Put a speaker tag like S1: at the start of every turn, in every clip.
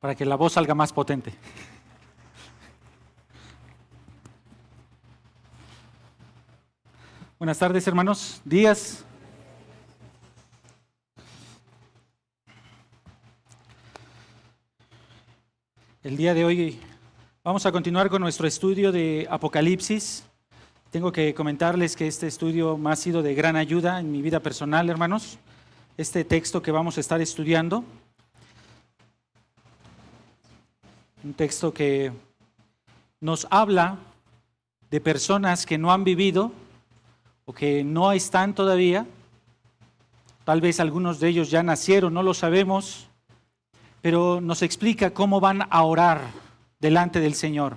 S1: para que la voz salga más potente. Buenas tardes, hermanos. Días. El día de hoy vamos a continuar con nuestro estudio de Apocalipsis. Tengo que comentarles que este estudio me ha sido de gran ayuda en mi vida personal, hermanos. Este texto que vamos a estar estudiando, un texto que nos habla de personas que no han vivido o que no están todavía. Tal vez algunos de ellos ya nacieron, no lo sabemos, pero nos explica cómo van a orar delante del Señor.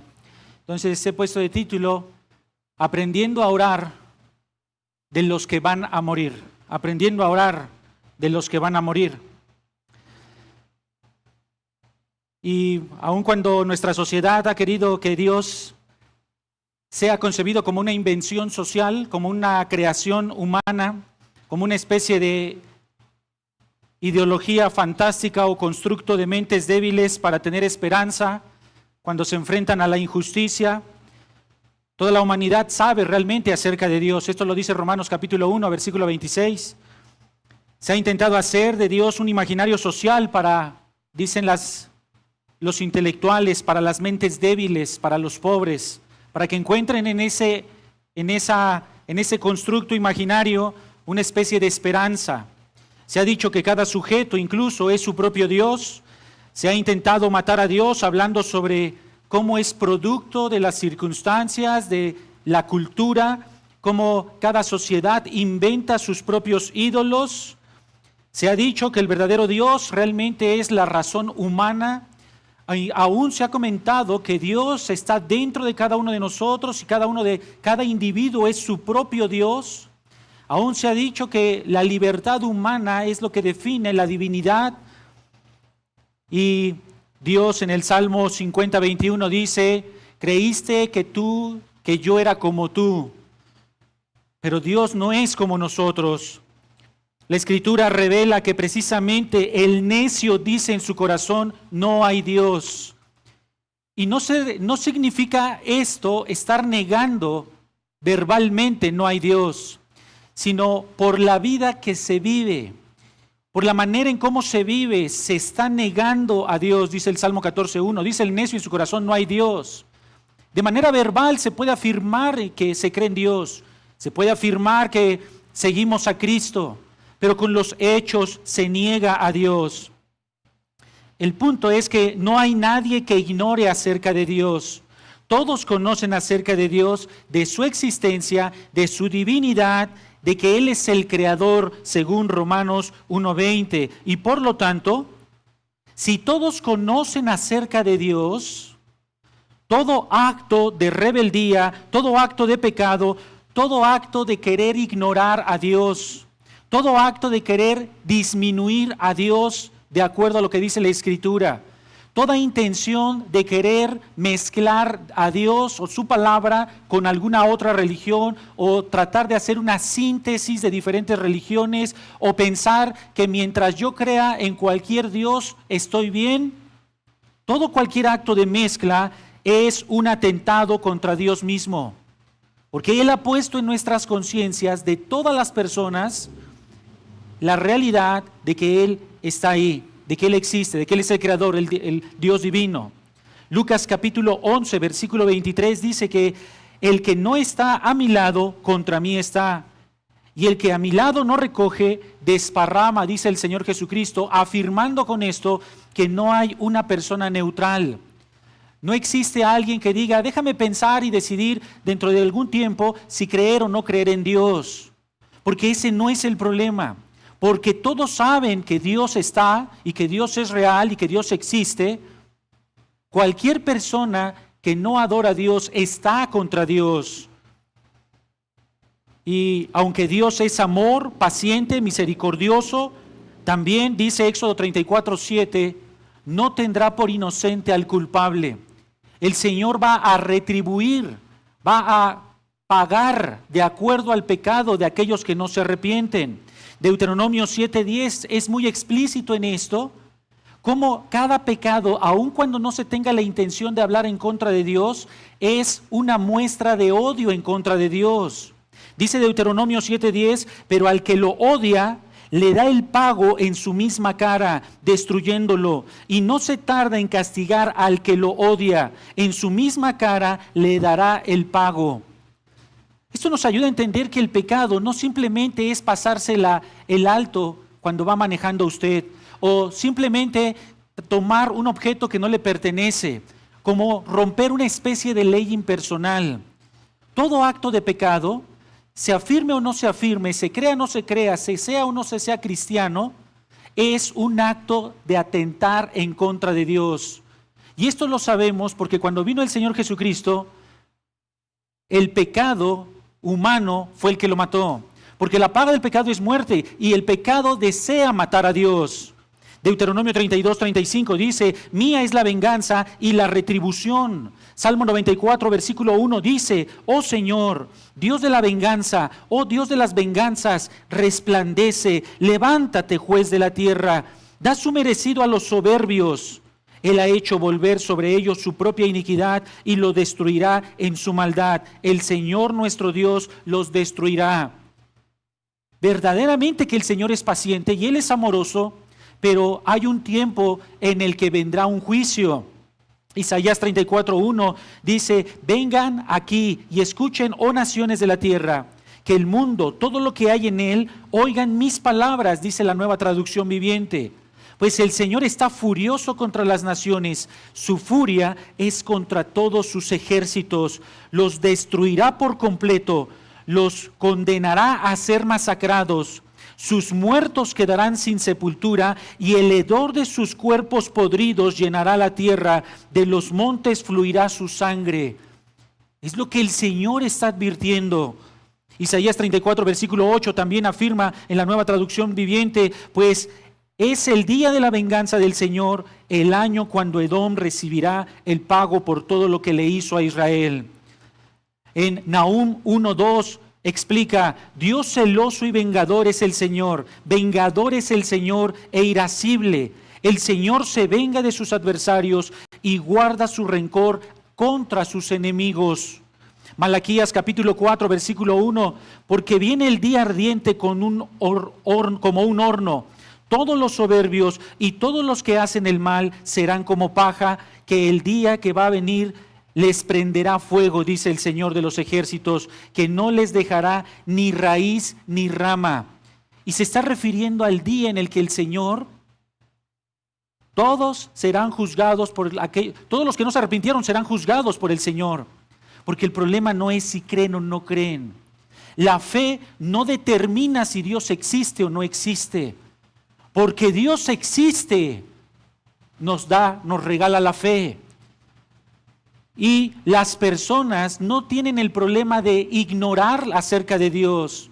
S1: Entonces he puesto de título, Aprendiendo a orar de los que van a morir. Aprendiendo a orar de los que van a morir. Y aun cuando nuestra sociedad ha querido que Dios sea concebido como una invención social, como una creación humana, como una especie de ideología fantástica o constructo de mentes débiles para tener esperanza cuando se enfrentan a la injusticia, toda la humanidad sabe realmente acerca de Dios. Esto lo dice Romanos capítulo 1, versículo 26. Se ha intentado hacer de Dios un imaginario social para, dicen los intelectuales, para las mentes débiles, para los pobres, para que encuentren en ese constructo imaginario una especie de esperanza. Se ha dicho que cada sujeto incluso es su propio Dios. Se ha intentado matar a Dios hablando sobre cómo es producto de las circunstancias, de la cultura, cómo cada sociedad inventa sus propios ídolos. Se ha dicho que el verdadero Dios realmente es la razón humana. Y aún se ha comentado que Dios está dentro de cada uno de nosotros y cada individuo es su propio Dios. Aún se ha dicho que la libertad humana es lo que define la divinidad. Y Dios en el Salmo 50, 21 dice, creíste que yo era como tú, pero Dios no es como nosotros. La Escritura revela que precisamente el necio dice en su corazón, no hay Dios. Y no significa esto estar negando verbalmente no hay Dios, sino por la vida que se vive, por la manera en cómo se vive, se está negando a Dios, dice el Salmo 14:1, dice el necio en su corazón no hay Dios. De manera verbal se puede afirmar que se cree en Dios, se puede afirmar que seguimos a Cristo, pero con los hechos se niega a Dios. El punto es que no hay nadie que ignore acerca de Dios. Todos conocen acerca de Dios, de su existencia, de su divinidad, de que Él es el creador, según Romanos 1:20. Y por lo tanto, si todos conocen acerca de Dios, todo acto de rebeldía, todo acto de pecado, todo acto de querer ignorar a Dios, todo acto de querer disminuir a Dios de acuerdo a lo que dice la Escritura, toda intención de querer mezclar a Dios o su palabra con alguna otra religión o tratar de hacer una síntesis de diferentes religiones o pensar que mientras yo crea en cualquier Dios estoy bien, cualquier acto de mezcla es un atentado contra Dios mismo, porque Él ha puesto en nuestras conciencias de todas las personas la realidad de que Él está ahí, de que Él existe, de que Él es el creador, el Dios divino. Lucas capítulo 11, versículo 23 dice que el que no está a mi lado, contra mí está. Y el que a mi lado no recoge, desparrama, dice el Señor Jesucristo, afirmando con esto que no hay una persona neutral. No existe alguien que diga, déjame pensar y decidir dentro de algún tiempo si creer o no creer en Dios. Porque ese no es el problema. Porque todos saben que Dios está y que Dios es real y que Dios existe. Cualquier persona que no adora a Dios está contra Dios. Y aunque Dios es amor, paciente, misericordioso, también dice Éxodo 34:7, no tendrá por inocente al culpable. El Señor va a retribuir, va a pagar de acuerdo al pecado de aquellos que no se arrepienten. Deuteronomio 7:10 es muy explícito en esto, Cómo cada pecado, aun cuando no se tenga la intención de hablar en contra de Dios, es una muestra de odio en contra de Dios. Dice Deuteronomio 7:10, pero al que lo odia, le da el pago en su misma cara, destruyéndolo, y no se tarda en castigar al que lo odia, en su misma cara le dará el pago. Esto nos ayuda a entender que el pecado no simplemente es pasársela el alto cuando va manejando usted, o simplemente tomar un objeto que no le pertenece, como romper una especie de ley impersonal. Todo acto de pecado, se afirme o no se afirme, se crea o no se crea, se sea o no se sea cristiano, es un acto de atentar en contra de Dios. Y esto lo sabemos porque cuando vino el Señor Jesucristo, el pecado humano fue el que lo mató. Porque la paga del pecado es muerte y el pecado desea matar a Dios. Deuteronomio 32:35 dice, mía es la venganza y la retribución. Salmo 94, versículo 1 dice, oh Señor, Dios de la venganza, oh Dios de las venganzas, resplandece, levántate, juez de la tierra, da su merecido a los soberbios. Él ha hecho volver sobre ellos su propia iniquidad y lo destruirá en su maldad. El Señor nuestro Dios los destruirá. Verdaderamente que el Señor es paciente y Él es amoroso, pero hay un tiempo en el que vendrá un juicio. Isaías 34:1 dice, vengan aquí y escuchen, oh naciones de la tierra, que el mundo, todo lo que hay en él, oigan mis palabras, dice la Nueva Traducción Viviente. Pues el Señor está furioso contra las naciones, su furia es contra todos sus ejércitos, los destruirá por completo, los condenará a ser masacrados. Sus muertos quedarán sin sepultura y el hedor de sus cuerpos podridos llenará la tierra, de los montes fluirá su sangre. Es lo que el Señor está advirtiendo. Isaías 34, versículo 8 también afirma en la Nueva Traducción Viviente, pues es el día de la venganza del Señor, el año cuando Edom recibirá el pago por todo lo que le hizo a Israel. En Nahum 1:2 explica, Dios celoso y vengador es el Señor e irascible. El Señor se venga de sus adversarios y guarda su rencor contra sus enemigos. Malaquías capítulo 4, versículo 1, porque viene el día ardiente como un horno. Todos los soberbios y todos los que hacen el mal serán como paja, que el día que va a venir les prenderá fuego, dice el Señor de los ejércitos, que no les dejará ni raíz ni rama. Y se está refiriendo al día en el que el Señor, todos serán juzgados todos los que no se arrepintieron serán juzgados por el Señor. Porque el problema no es si creen o no creen. La fe no determina si Dios existe o no existe. Porque Dios existe, nos regala la fe. Y las personas no tienen el problema de ignorar acerca de Dios,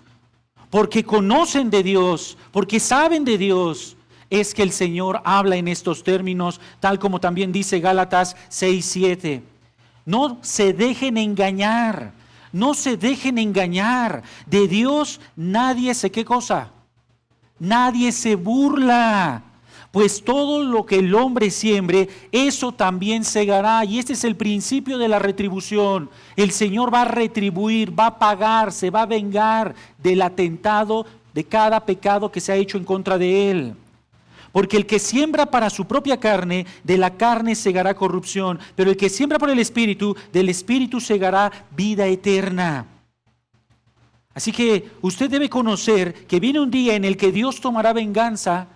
S1: porque conocen de Dios, porque saben de Dios. Es que el Señor habla en estos términos, tal como también dice Gálatas 6:7. No se dejen engañar, no se dejen engañar. De Dios nadie ¿qué cosa? Nadie se burla. Pues todo lo que el hombre siembre, eso también segará. Y este es el principio de la retribución. El Señor va a retribuir, va a pagar, se va a vengar del atentado de cada pecado que se ha hecho en contra de Él. Porque el que siembra para su propia carne, de la carne segará corrupción. Pero el que siembra por el Espíritu, del Espíritu segará vida eterna. Así que usted debe conocer que viene un día en el que Dios tomará venganza,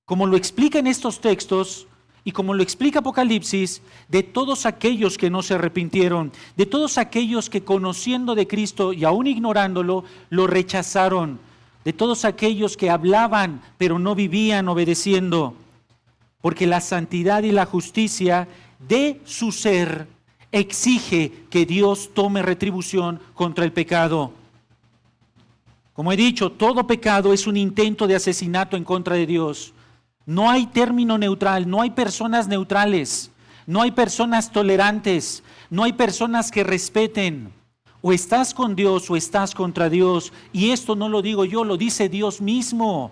S1: como lo explica en estos textos y como lo explica Apocalipsis, de todos aquellos que no se arrepintieron, de todos aquellos que conociendo de Cristo y aún ignorándolo, lo rechazaron, de todos aquellos que hablaban pero no vivían obedeciendo, porque la santidad y la justicia de su ser exige que Dios tome retribución contra el pecado. Como he dicho, todo pecado es un intento de asesinato en contra de Dios. No hay término neutral, no hay personas neutrales, no hay personas tolerantes, no hay personas que respeten. O estás con Dios o estás contra Dios. Y esto no lo digo yo, lo dice Dios mismo,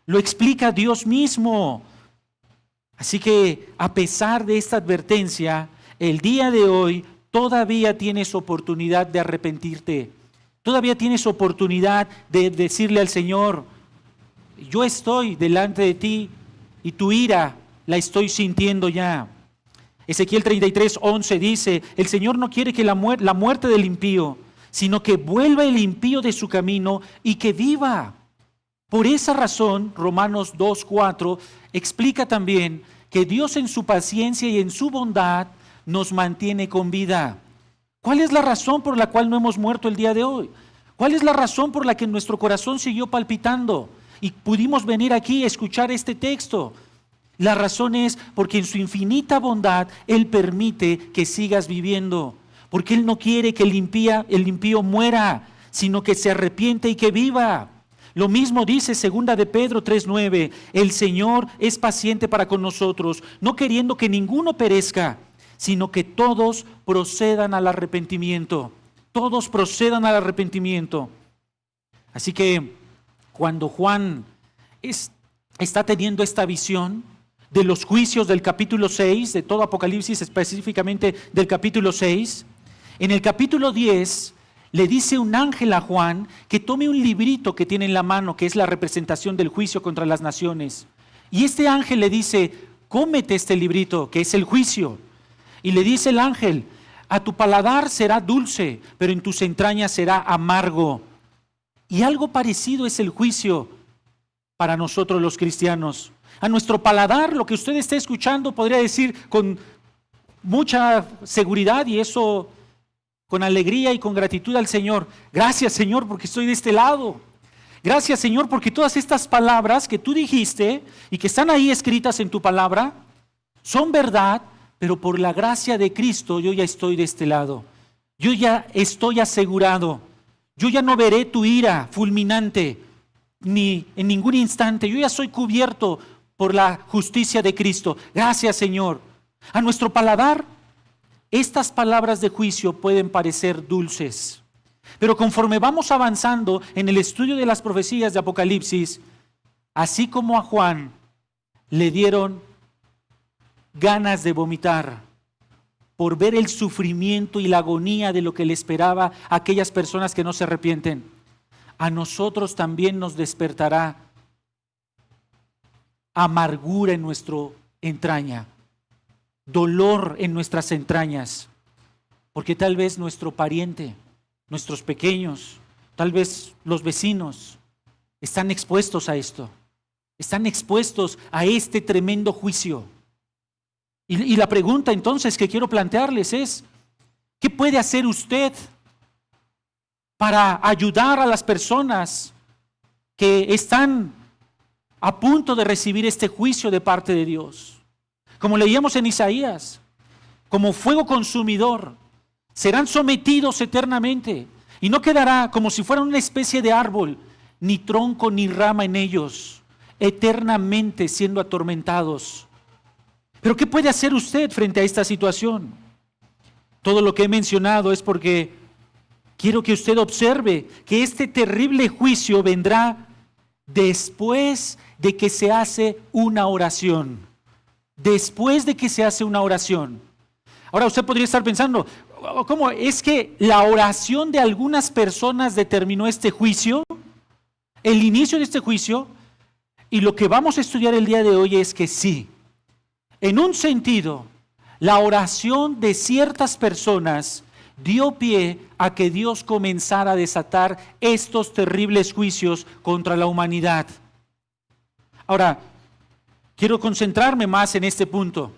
S1: lo explica Dios mismo. Así que a pesar de esta advertencia, el día de hoy todavía tienes oportunidad de arrepentirte. Todavía tienes oportunidad de decirle al Señor, yo estoy delante de ti y tu ira la estoy sintiendo ya. Ezequiel 33:11 dice, el Señor no quiere que la muerte del impío, sino que vuelva el impío de su camino y que viva. Por esa razón, Romanos 2:4 explica también que Dios en su paciencia y en su bondad nos mantiene con vida. ¿Cuál es la razón por la cual no hemos muerto el día de hoy? ¿Cuál es la razón por la que nuestro corazón siguió palpitando y pudimos venir aquí a escuchar este texto? La razón es porque en su infinita bondad Él permite que sigas viviendo, porque Él no quiere que el impío muera, sino que se arrepiente y que viva. Lo mismo dice 2 de Pedro 3:9, el Señor es paciente para con nosotros, no queriendo que ninguno perezca, sino que todos procedan al arrepentimiento. Todos procedan al arrepentimiento. Así que cuando Juan está teniendo esta visión de los juicios del capítulo 6, de todo Apocalipsis, específicamente del capítulo 6, en el capítulo 10 le dice un ángel a Juan que tome un librito que tiene en la mano, que es la representación del juicio contra las naciones. Y este ángel le dice, cómete este librito, que es el juicio. Y le dice el ángel, a tu paladar será dulce, pero en tus entrañas será amargo. Y algo parecido es el juicio para nosotros los cristianos. A nuestro paladar, lo que usted esté escuchando, podría decir con mucha seguridad y eso con alegría y con gratitud al Señor. Gracias, Señor, porque estoy de este lado. Gracias, Señor, porque todas estas palabras que tú dijiste y que están ahí escritas en tu palabra son verdad, pero por la gracia de Cristo yo ya estoy de este lado. Yo ya estoy asegurado. Yo ya no veré tu ira fulminante ni en ningún instante. Yo ya soy cubierto por la justicia de Cristo. Gracias, Señor. A nuestro paladar, estas palabras de juicio pueden parecer dulces, pero conforme vamos avanzando en el estudio de las profecías de Apocalipsis, así como a Juan le dieron ganas de vomitar por ver el sufrimiento y la agonía de lo que le esperaba a aquellas personas que no se arrepienten, a nosotros también nos despertará amargura en nuestra entraña, dolor en nuestras entrañas, porque tal vez nuestro pariente, nuestros pequeños, tal vez los vecinos, están expuestos a esto, están expuestos a este tremendo juicio. Y la pregunta entonces que quiero plantearles es, ¿qué puede hacer usted para ayudar a las personas que están a punto de recibir este juicio de parte de Dios? Como leíamos en Isaías, como fuego consumidor, serán sometidos eternamente y no quedará como si fueran una especie de árbol, ni tronco ni rama en ellos, eternamente siendo atormentados. Pero ¿qué puede hacer usted frente a esta situación? Todo lo que he mencionado es porque quiero que usted observe que este terrible juicio vendrá después de que se hace una oración. Después de que se hace una oración. Ahora usted podría estar pensando, ¿cómo es que la oración de algunas personas determinó este juicio? El inicio de este juicio. Y lo que vamos a estudiar el día de hoy es que sí. En un sentido, la oración de ciertas personas dio pie a que Dios comenzara a desatar estos terribles juicios contra la humanidad. Ahora, quiero concentrarme más en este punto.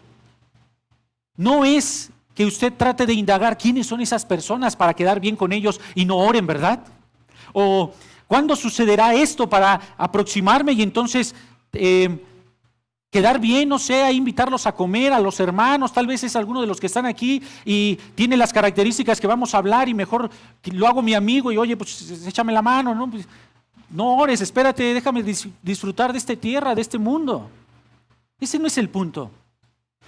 S1: No es que usted trate de indagar quiénes son esas personas para quedar bien con ellos y no oren, ¿verdad? O ¿cuándo sucederá esto para aproximarme y entonces quedar bien, no sé, invitarlos a comer a los hermanos? Tal vez es alguno de los que están aquí y tiene las características que vamos a hablar y mejor lo hago mi amigo y oye, pues échame la mano, ¿no? Pues, no ores, espérate, déjame disfrutar de esta tierra, de este mundo. Ese no es el punto.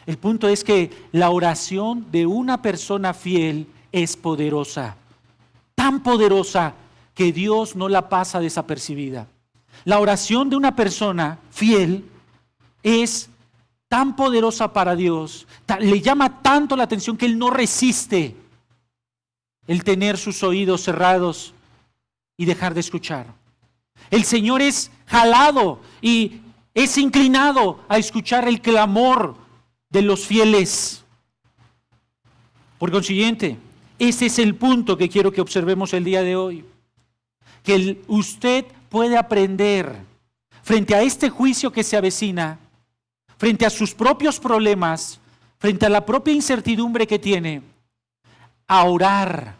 S1: El punto es que la oración de una persona fiel es poderosa, tan poderosa que Dios no la pasa desapercibida. La oración de una persona fiel es tan poderosa para Dios, le llama tanto la atención que Él no resiste el tener sus oídos cerrados y dejar de escuchar. El Señor es jalado y es inclinado a escuchar el clamor de los fieles. Por consiguiente, ese es el punto que quiero que observemos el día de hoy. Que usted puede aprender frente a este juicio que se avecina, frente a sus propios problemas, frente a la propia incertidumbre que tiene, a orar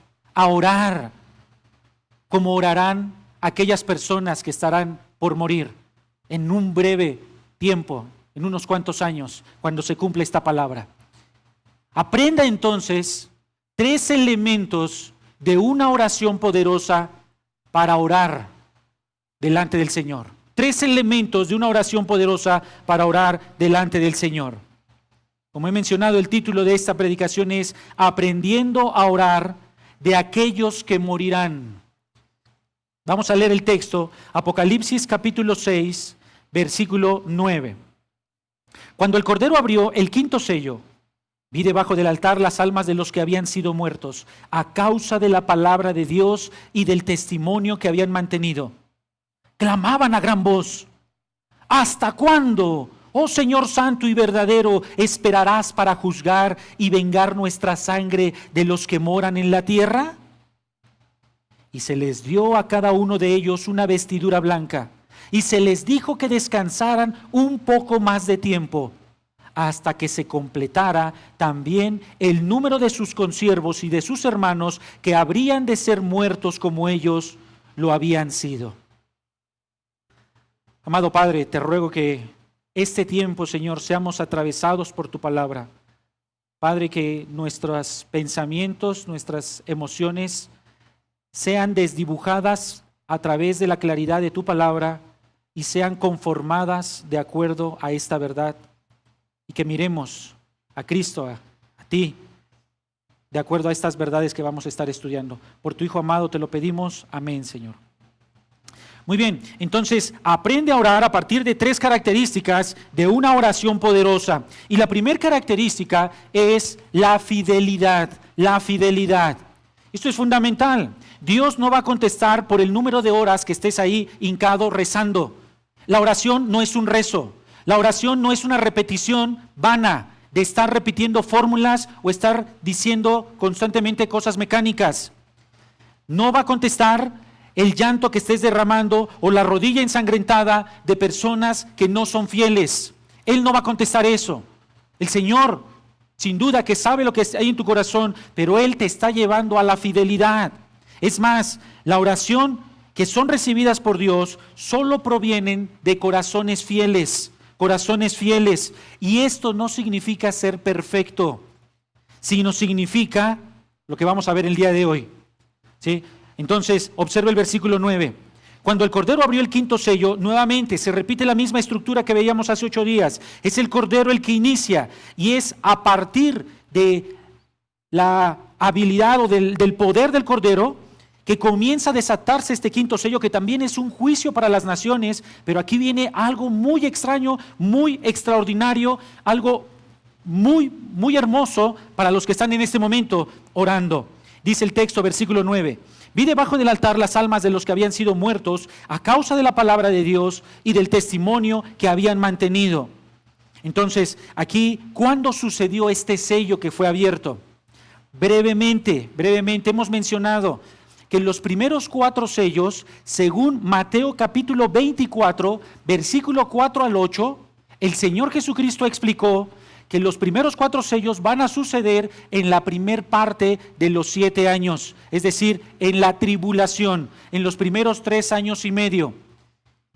S1: como orarán aquellas personas que estarán por morir en un breve tiempo, en unos cuantos años, cuando se cumple esta palabra. Aprenda entonces 3 elementos de una oración poderosa para orar delante del Señor. 3 elementos de una oración poderosa para orar delante del Señor. Como he mencionado, el título de esta predicación es Aprendiendo a orar de aquellos que morirán. Vamos a leer el texto, Apocalipsis capítulo 6, versículo 9. Cuando el Cordero abrió el 5º sello, vi debajo del altar las almas de los que habían sido muertos, a causa de la palabra de Dios y del testimonio que habían mantenido. Clamaban a gran voz: ¿hasta cuándo, oh Señor santo y verdadero, esperarás para juzgar y vengar nuestra sangre de los que moran en la tierra? Y se les dio a cada uno de ellos una vestidura blanca, y se les dijo que descansaran un poco más de tiempo, hasta que se completara también el número de sus consiervos y de sus hermanos que habrían de ser muertos como ellos lo habían sido. Amado Padre, te ruego que este tiempo, Señor, seamos atravesados por tu palabra. Padre, que nuestros pensamientos, nuestras emociones sean desdibujadas a través de la claridad de tu palabra y sean conformadas de acuerdo a esta verdad. Y que miremos a Cristo, a ti, de acuerdo a estas verdades que vamos a estar estudiando. Por tu Hijo amado te lo pedimos. Amén, Señor. Muy bien, entonces aprende a orar a partir de 3 características de una oración poderosa. Y la primera característica es la fidelidad. La fidelidad. Esto es fundamental. Dios no va a contestar por el número de horas que estés ahí hincado rezando. La oración no es un rezo. La oración no es una repetición vana de estar repitiendo fórmulas o estar diciendo constantemente cosas mecánicas. No va a contestar el llanto que estés derramando o la rodilla ensangrentada de personas que no son fieles. Él no va a contestar eso. El Señor, sin duda que sabe lo que hay en tu corazón, pero Él te está llevando a la fidelidad. Es más, la oración que son recibidas por Dios solo provienen de corazones fieles. Corazones fieles. Y esto no significa ser perfecto, sino significa lo que vamos a ver el día de hoy. ¿Sí? Entonces, observa el versículo 9. Cuando el Cordero abrió el 5º sello, nuevamente se repite la misma estructura que veíamos hace 8 días. Es el Cordero el que inicia y es a partir de la habilidad o del poder del Cordero que comienza a desatarse este 5º sello, que también es un juicio para las naciones, pero aquí viene algo muy extraño, muy extraordinario, algo muy, muy hermoso para los que están en este momento orando. Dice el texto, versículo 9. Vi debajo del altar las almas de los que habían sido muertos a causa de la palabra de Dios y del testimonio que habían mantenido. Entonces, aquí, ¿cuándo sucedió este sello que fue abierto? Brevemente hemos mencionado que en los primeros 4 sellos, según Mateo capítulo 24, versículo 4 al 8, el Señor Jesucristo explicó que los primeros 4 sellos van a suceder en la primer parte de los 7 años, es decir, en la tribulación, en los primeros 3 años y medio.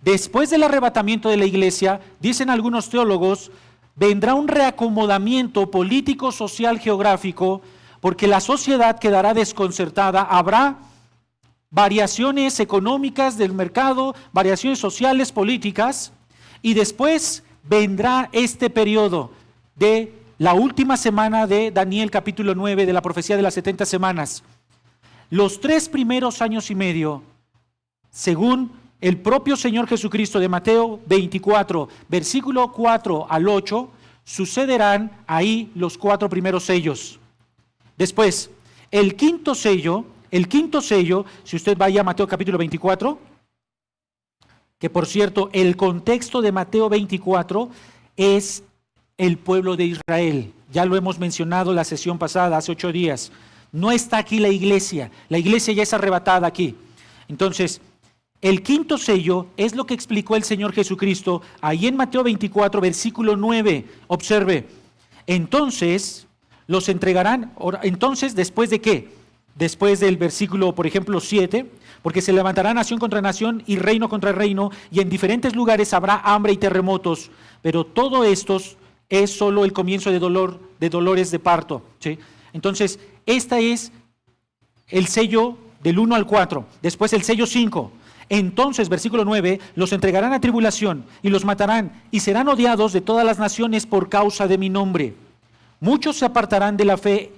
S1: Después del arrebatamiento de la iglesia, dicen algunos teólogos, vendrá un reacomodamiento político, social, geográfico, porque la sociedad quedará desconcertada, habrá variaciones económicas del mercado, variaciones sociales, políticas, y después vendrá este periodo de la última semana de Daniel capítulo 9 de la profecía de las 70 semanas. Los 3 primeros años y medio, según el propio Señor Jesucristo de Mateo 24, versículo 4 al 8, sucederán ahí los 4 primeros sellos. Después, el quinto sello, si usted vaya a Mateo capítulo 24, que por cierto, el contexto de Mateo 24 es el pueblo de Israel. Ya lo hemos mencionado la sesión pasada, hace 8 días. No está aquí la iglesia ya es arrebatada aquí. Entonces, el quinto sello es lo que explicó el Señor Jesucristo ahí en Mateo 24, versículo 9. Observe, entonces los entregarán. Entonces, ¿después de qué? Después del versículo, por ejemplo, 7, porque se levantará nación contra nación y reino contra reino, y en diferentes lugares habrá hambre y terremotos, pero todo esto es solo el comienzo de dolores de parto, ¿sí? Entonces, este es el sello del 1 al 4. Después el sello 5. Entonces, versículo 9, los entregarán a tribulación y los matarán y serán odiados de todas las naciones por causa de mi nombre. Muchos se apartarán de la fe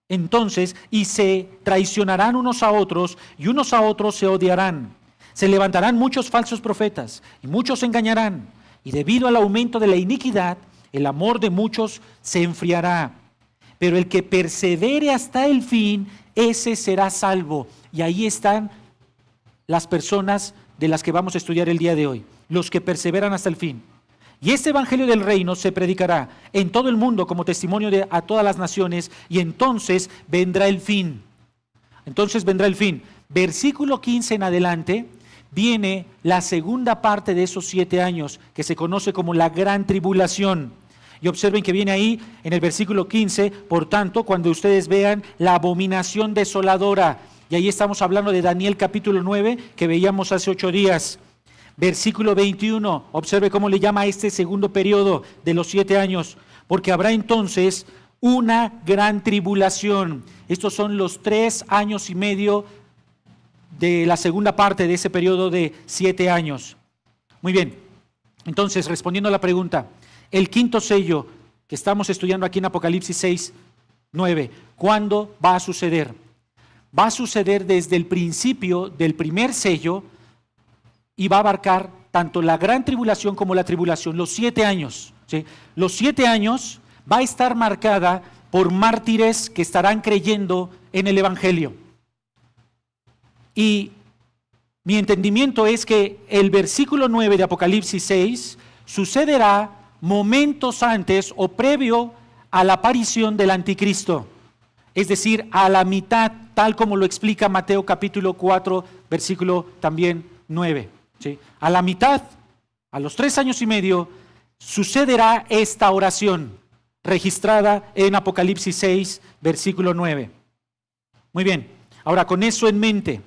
S1: entonces y se traicionarán unos a otros y unos a otros se odiarán. Se levantarán muchos falsos profetas y muchos se engañarán, y debido al aumento de la iniquidad, el amor de muchos se enfriará. Pero el que persevere hasta el fin, ese será salvo. Y ahí están las personas de las que vamos a estudiar el día de hoy, los que perseveran hasta el fin. Y este evangelio del reino se predicará en todo el mundo como testimonio a todas las naciones, y entonces vendrá el fin. Entonces vendrá el fin. Versículo 15 en adelante viene la segunda parte de esos 7 años, que se conoce como la gran tribulación. Y observen que viene ahí en el versículo 15, por tanto, cuando ustedes vean la abominación desoladora, y ahí estamos hablando de Daniel capítulo 9, que veíamos hace 8 días. Versículo 21, observe cómo le llama a este segundo periodo de los 7 años, porque habrá entonces una gran tribulación. Estos son los 3 años y medio de la segunda parte de ese periodo de 7 años. Muy bien, entonces respondiendo a la pregunta, el quinto sello que estamos estudiando aquí en Apocalipsis 6, 9, ¿cuándo va a suceder? Va a suceder desde el principio del primer sello y va a abarcar tanto la gran tribulación como la tribulación, los 7 años. ¿Sí? Los 7 años va a estar marcada por mártires que estarán creyendo en el Evangelio. Y mi entendimiento es que el versículo 9 de Apocalipsis 6 sucederá momentos antes o previo a la aparición del anticristo, es decir, a la mitad, tal como lo explica Mateo capítulo 4, versículo también 9. ¿Sí? A la mitad, a los 3 años y medio, sucederá esta oración registrada en Apocalipsis 6, versículo 9. Muy bien, ahora con eso en mente,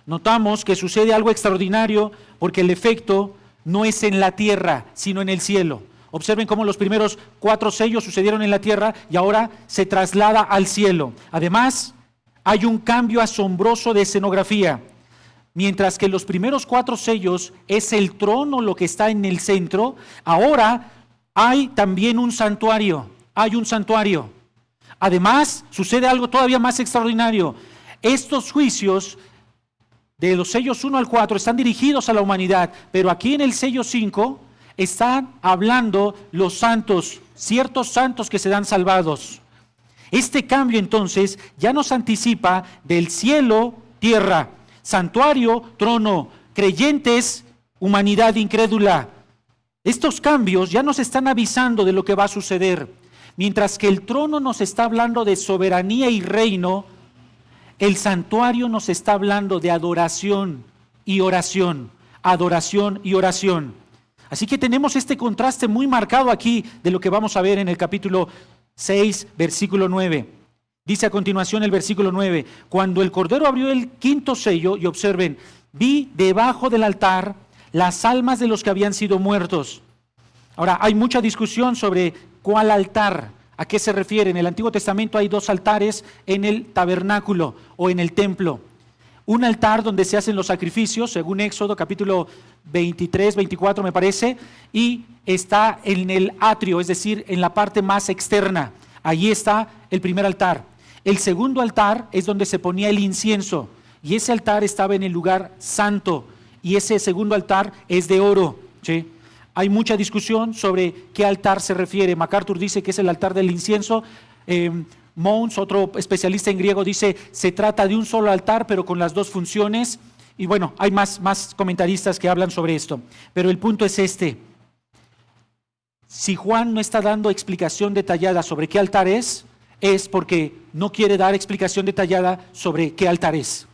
S1: notamos que sucede algo extraordinario porque el efecto no es en la tierra, sino en el cielo. Observen cómo los primeros 4 sellos sucedieron en la tierra y ahora se traslada al cielo. Además, hay un cambio asombroso de escenografía. Mientras que los primeros 4 sellos es el trono lo que está en el centro, ahora hay también un santuario. Hay un santuario. Además, sucede algo todavía más extraordinario. Estos juicios de los sellos 1 al 4 están dirigidos a la humanidad, pero aquí en el sello 5 están hablando los santos, ciertos santos que serán salvados. Este cambio entonces ya nos anticipa del cielo, tierra, santuario, trono, creyentes, humanidad incrédula. Estos cambios ya nos están avisando de lo que va a suceder. Mientras que el trono nos está hablando de soberanía y reino, el santuario nos está hablando de adoración y oración. Adoración y oración. Así que tenemos este contraste muy marcado aquí de lo que vamos a ver en el capítulo 6, versículo 9. Dice a continuación el versículo 9, cuando el Cordero abrió el quinto sello, y observen, vi debajo del altar las almas de los que habían sido muertos. Ahora, hay mucha discusión sobre cuál altar, a qué se refiere. En el Antiguo Testamento hay 2 altares en el tabernáculo o en el templo. Un altar donde se hacen los sacrificios, según Éxodo capítulo 23, 24 me parece, y está en el atrio, es decir, en la parte más externa. Allí está el primer altar. El segundo altar es donde se ponía el incienso, y ese altar estaba en el lugar santo, y ese segundo altar es de oro. ¿Sí? Hay mucha discusión sobre qué altar se refiere. MacArthur dice que es el altar del incienso. Mons, otro especialista en griego, dice se trata de un solo altar, pero con las dos funciones. Y bueno, hay más comentaristas que hablan sobre esto. Pero el punto es este. Si Juan no está dando explicación detallada sobre qué altar es porque no quiere dar explicación detallada sobre qué altar es.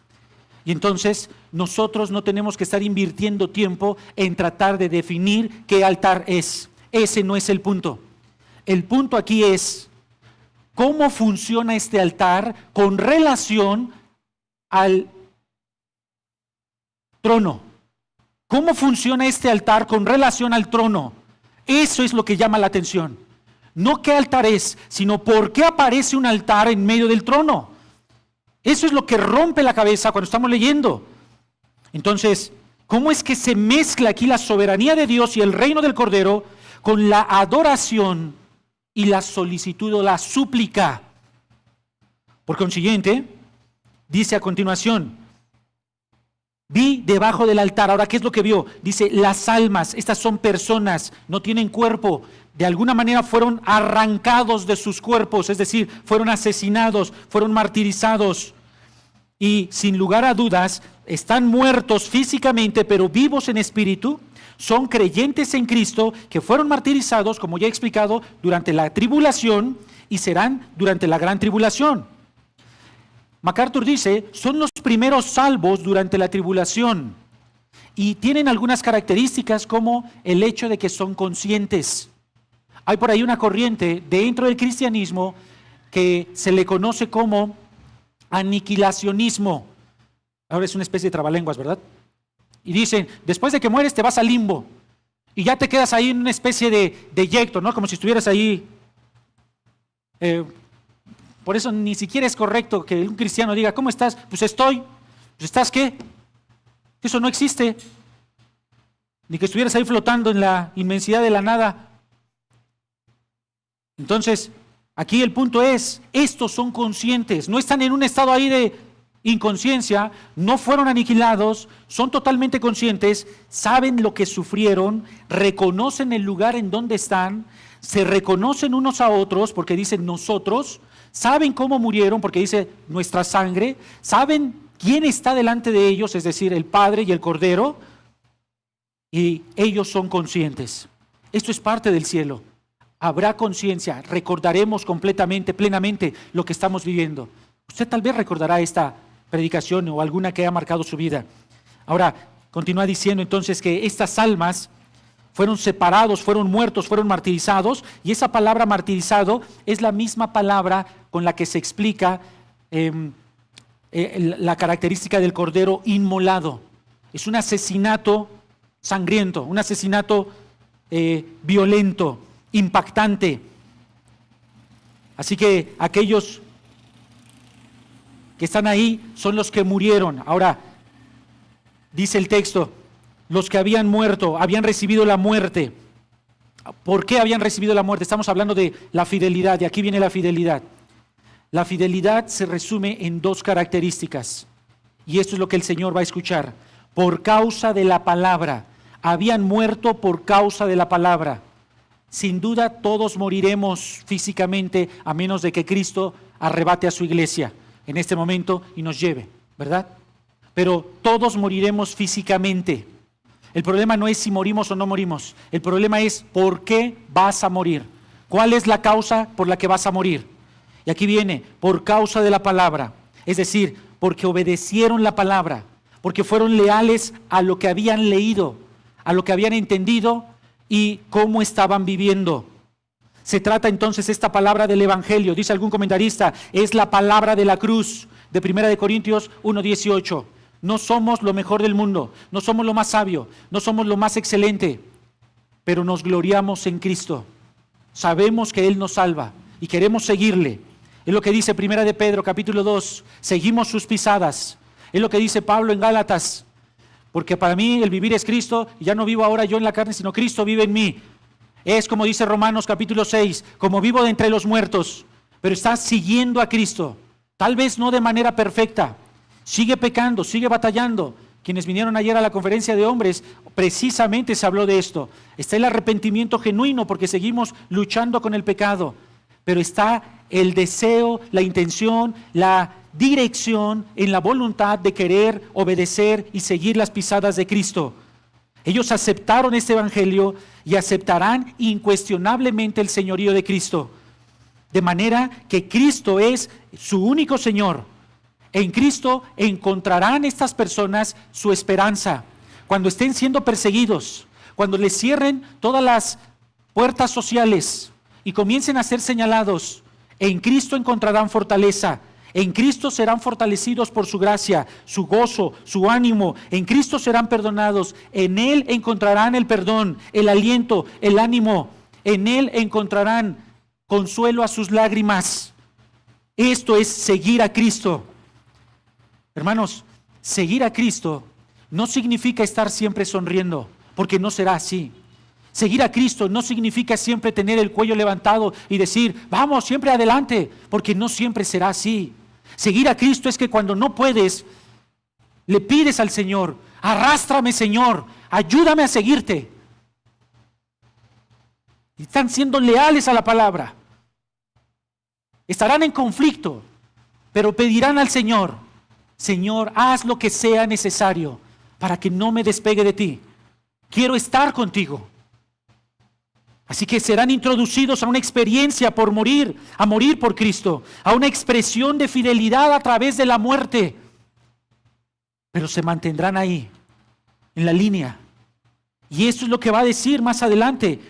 S1: Y entonces nosotros no tenemos que estar invirtiendo tiempo en tratar de definir qué altar es. Ese no es el punto. El punto aquí es cómo funciona este altar con relación al trono. ¿Cómo funciona este altar con relación al trono? Eso es lo que llama la atención. No qué altar es, sino por qué aparece un altar en medio del trono. Eso es lo que rompe la cabeza cuando estamos leyendo. Entonces, ¿cómo es que se mezcla aquí la soberanía de Dios y el reino del Cordero con la adoración y la solicitud o la súplica? Por consiguiente, dice a continuación, vi debajo del altar. Ahora, ¿qué es lo que vio? Dice, las almas, estas son personas, no tienen cuerpo, de alguna manera fueron arrancados de sus cuerpos, es decir, fueron asesinados, fueron martirizados y sin lugar a dudas están muertos físicamente, pero vivos en espíritu. Son creyentes en Cristo que fueron martirizados, como ya he explicado, durante la tribulación y serán durante la gran tribulación. MacArthur dice, son los primeros salvos durante la tribulación y tienen algunas características como el hecho de que son conscientes. Hay por ahí una corriente dentro del cristianismo que se le conoce como aniquilacionismo. Ahora es una especie de trabalenguas, ¿verdad? Y dicen, después de que mueres te vas al limbo y ya te quedas ahí en una especie de eyecto, ¿no? Como si estuvieras ahí. Por eso ni siquiera es correcto que un cristiano diga, ¿cómo estás? Pues estoy. Pues ¿estás qué? Eso no existe. Ni que estuvieras ahí flotando en la inmensidad de la nada. Entonces, aquí el punto es, estos son conscientes, no están en un estado ahí de inconsciencia, no fueron aniquilados, son totalmente conscientes, saben lo que sufrieron, reconocen el lugar en donde están, se reconocen unos a otros porque dicen nosotros, saben cómo murieron porque dice nuestra sangre, saben quién está delante de ellos, es decir, el Padre y el Cordero, y ellos son conscientes. Esto es parte del cielo. Habrá conciencia, recordaremos completamente, plenamente lo que estamos viviendo. Usted tal vez recordará esta predicación o alguna que haya marcado su vida. Ahora, continúa diciendo entonces que estas almas fueron separados, fueron muertos, fueron martirizados, y esa palabra martirizado es la misma palabra con la que se explica la característica del cordero inmolado. Es un asesinato sangriento, un asesinato violento, impactante. Así que aquellos que están ahí son los que murieron. Ahora, dice el texto, los que habían muerto, habían recibido la muerte. ¿Por qué habían recibido la muerte? Estamos hablando de la fidelidad, y aquí viene la fidelidad. La fidelidad se resume en dos características, y esto es lo que el Señor va a escuchar. Por causa de la palabra, habían muerto por causa de la palabra. Sin duda todos moriremos físicamente a menos de que Cristo arrebate a su iglesia en este momento y nos lleve, ¿verdad? Pero todos moriremos físicamente. El problema no es si morimos o no morimos. El problema es por qué vas a morir. ¿Cuál es la causa por la que vas a morir? Y aquí viene, por causa de la palabra. Es decir, porque obedecieron la palabra, porque fueron leales a lo que habían leído, a lo que habían entendido y cómo estaban viviendo. Se trata entonces esta palabra del Evangelio, dice algún comentarista, es la palabra de la cruz, de 1 Corintios 1:18. No somos lo mejor del mundo, no somos lo más sabio, no somos lo más excelente, pero nos gloriamos en Cristo. Sabemos que Él nos salva y queremos seguirle. Es lo que dice 1 de Pedro capítulo 2, seguimos sus pisadas. Es lo que dice Pablo en Gálatas, porque para mí el vivir es Cristo, y ya no vivo ahora yo en la carne, sino Cristo vive en mí. Es como dice Romanos capítulo 6, como vivo de entre los muertos, pero está siguiendo a Cristo, tal vez no de manera perfecta, sigue pecando, sigue batallando, Quienes vinieron ayer a la conferencia de hombres, precisamente se habló de esto. Está el arrepentimiento genuino porque seguimos luchando con el pecado, pero está el deseo, la intención, la dirección en la voluntad de querer obedecer y seguir las pisadas de Cristo. Ellos aceptaron este evangelio y aceptarán incuestionablemente el señorío de Cristo. De manera que Cristo es su único Señor. En Cristo encontrarán estas personas su esperanza. Cuando estén siendo perseguidos, cuando les cierren todas las puertas sociales y comiencen a ser señalados, en Cristo encontrarán fortaleza. En Cristo serán fortalecidos por su gracia, su gozo, su ánimo. En Cristo serán perdonados. En Él encontrarán el perdón, el aliento, el ánimo. En Él encontrarán consuelo a sus lágrimas. Esto es seguir a Cristo. Hermanos, seguir a Cristo no significa estar siempre sonriendo, porque no será así. Seguir a Cristo no significa siempre tener el cuello levantado y decir, vamos, siempre adelante, porque no siempre será así. Seguir a Cristo es que cuando no puedes, le pides al Señor, arrástrame, Señor, ayúdame a seguirte. Y están siendo leales a la palabra. Estarán en conflicto, pero pedirán al Señor, Señor, haz lo que sea necesario para que no me despegue de ti. Quiero estar contigo. Así que serán introducidos a una experiencia por morir, a morir por Cristo, a una expresión de fidelidad a través de la muerte. Pero se mantendrán ahí, en la línea. Y esto es lo que va a decir más adelante.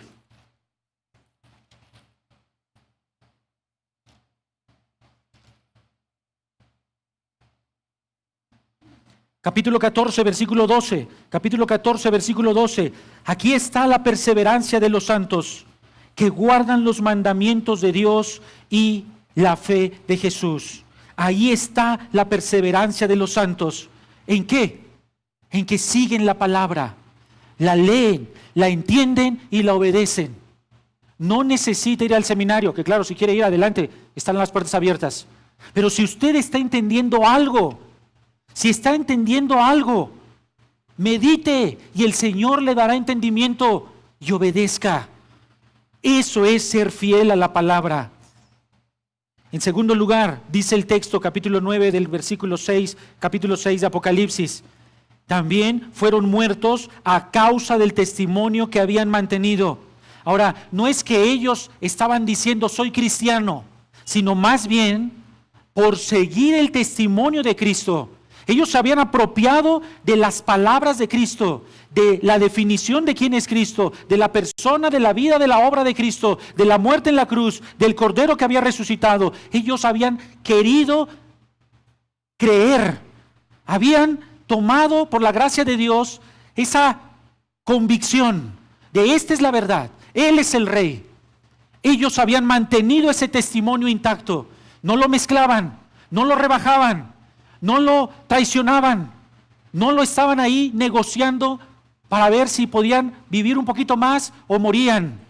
S1: Capítulo 14, versículo 12. Capítulo 14, versículo 12. Aquí está la perseverancia de los santos que guardan los mandamientos de Dios y la fe de Jesús. Ahí está la perseverancia de los santos. ¿En qué? En que siguen la palabra, la leen, la entienden y la obedecen. No necesita ir al seminario, que claro, si quiere ir adelante, están las puertas abiertas. Pero si usted está entendiendo algo, si está entendiendo algo, medite y el Señor le dará entendimiento y obedezca. Eso es ser fiel a la palabra. En segundo lugar, dice el texto, capítulo 9 del versículo 6, capítulo 6 de Apocalipsis, también fueron muertos a causa del testimonio que habían mantenido. Ahora, no es que ellos estaban diciendo soy cristiano, sino más bien por seguir el testimonio de Cristo. Ellos se habían apropiado de las palabras de Cristo, de la definición de quién es Cristo, de la persona, de la vida, de la obra de Cristo, de la muerte en la cruz, del Cordero que había resucitado. Ellos habían querido creer, habían tomado por la gracia de Dios esa convicción de esta es la verdad, Él es el Rey. Ellos habían mantenido ese testimonio intacto, no lo mezclaban, no lo rebajaban, no lo traicionaban, no lo estaban ahí negociando para ver si podían vivir un poquito más o morían.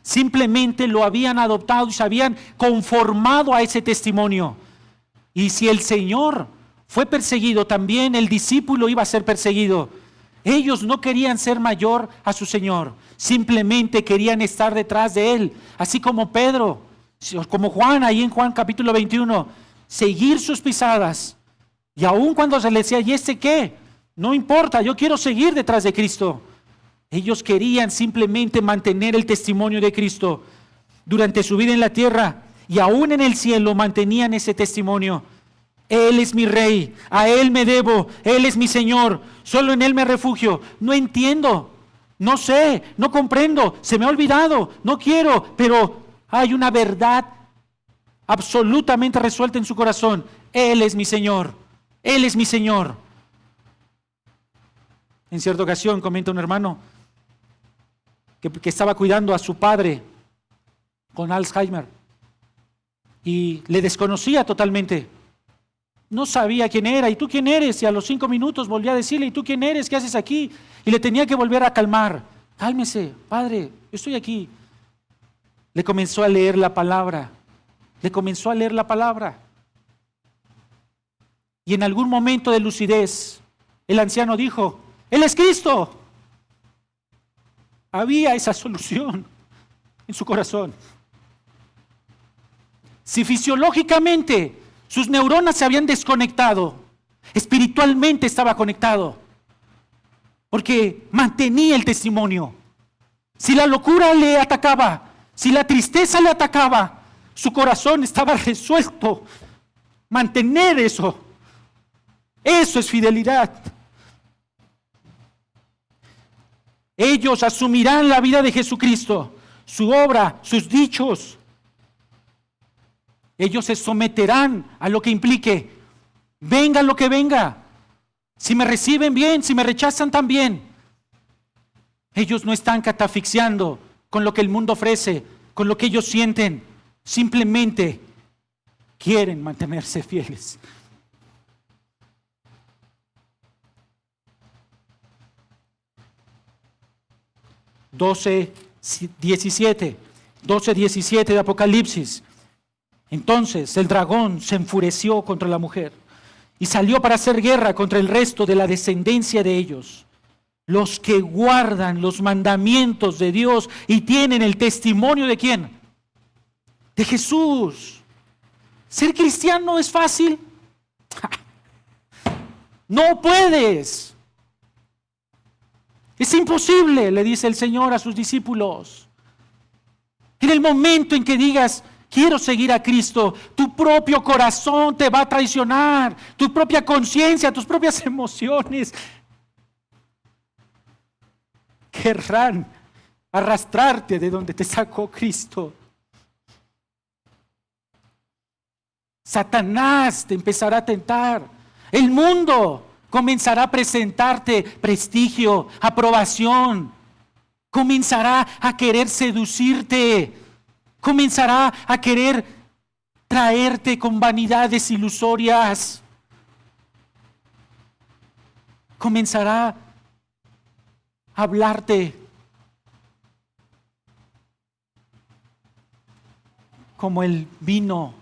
S1: Simplemente lo habían adoptado y se habían conformado a ese testimonio. Y si el Señor fue perseguido, también el discípulo iba a ser perseguido. Ellos no querían ser mayor a su Señor, simplemente querían estar detrás de Él, así como Pedro, como Juan, ahí en Juan capítulo 21, seguir sus pisadas. Y aun cuando se les decía, ¿y este qué? No importa, yo quiero seguir detrás de Cristo. Ellos querían simplemente mantener el testimonio de Cristo durante su vida en la tierra y aún en el cielo mantenían ese testimonio. Él es mi Rey, a Él me debo, Él es mi Señor, solo en Él me refugio. No entiendo, no sé, no comprendo, se me ha olvidado, no quiero, pero hay una verdad absolutamente resuelta en su corazón. Él es mi Señor. Él es mi Señor. En cierta ocasión, comenta un hermano que estaba cuidando a su padre con Alzheimer y le desconocía totalmente. No sabía quién era. ¿Y tú quién eres? Y a los 5 minutos volvía a decirle, ¿y tú quién eres? ¿Qué haces aquí? Y le tenía que volver a calmar. Cálmese, padre, yo estoy aquí. Le comenzó a leer la palabra. Le comenzó a leer la palabra. Y en algún momento de lucidez, el anciano dijo, Él es Cristo. Había esa solución en su corazón. Si fisiológicamente sus neuronas se habían desconectado, espiritualmente estaba conectado, porque mantenía el testimonio. Si la locura le atacaba, si la tristeza le atacaba, su corazón estaba resuelto. Mantener eso. Eso es fidelidad. Ellos asumirán la vida de Jesucristo, su obra, sus dichos. Ellos se someterán a lo que implique, venga lo que venga. Si me reciben bien, si me rechazan también. Ellos no están catafixiando con lo que el mundo ofrece, con lo que ellos sienten. Simplemente quieren mantenerse fieles. Doce 17 de Apocalipsis. Entonces el dragón se enfureció contra la mujer y salió para hacer guerra contra el resto de la descendencia de ellos, los que guardan los mandamientos de Dios y tienen el testimonio ¿de quién? De Jesús. ¿Ser cristiano es fácil? No puedes. Es imposible, le dice el Señor a sus discípulos. En el momento en que digas, quiero seguir a Cristo, tu propio corazón te va a traicionar, tu propia conciencia, tus propias emociones querrán arrastrarte de donde te sacó Cristo. Satanás te empezará a tentar. El mundo comenzará a presentarte prestigio, aprobación. Comenzará a querer seducirte. Comenzará a querer traerte con vanidades ilusorias. Comenzará a hablarte como el vino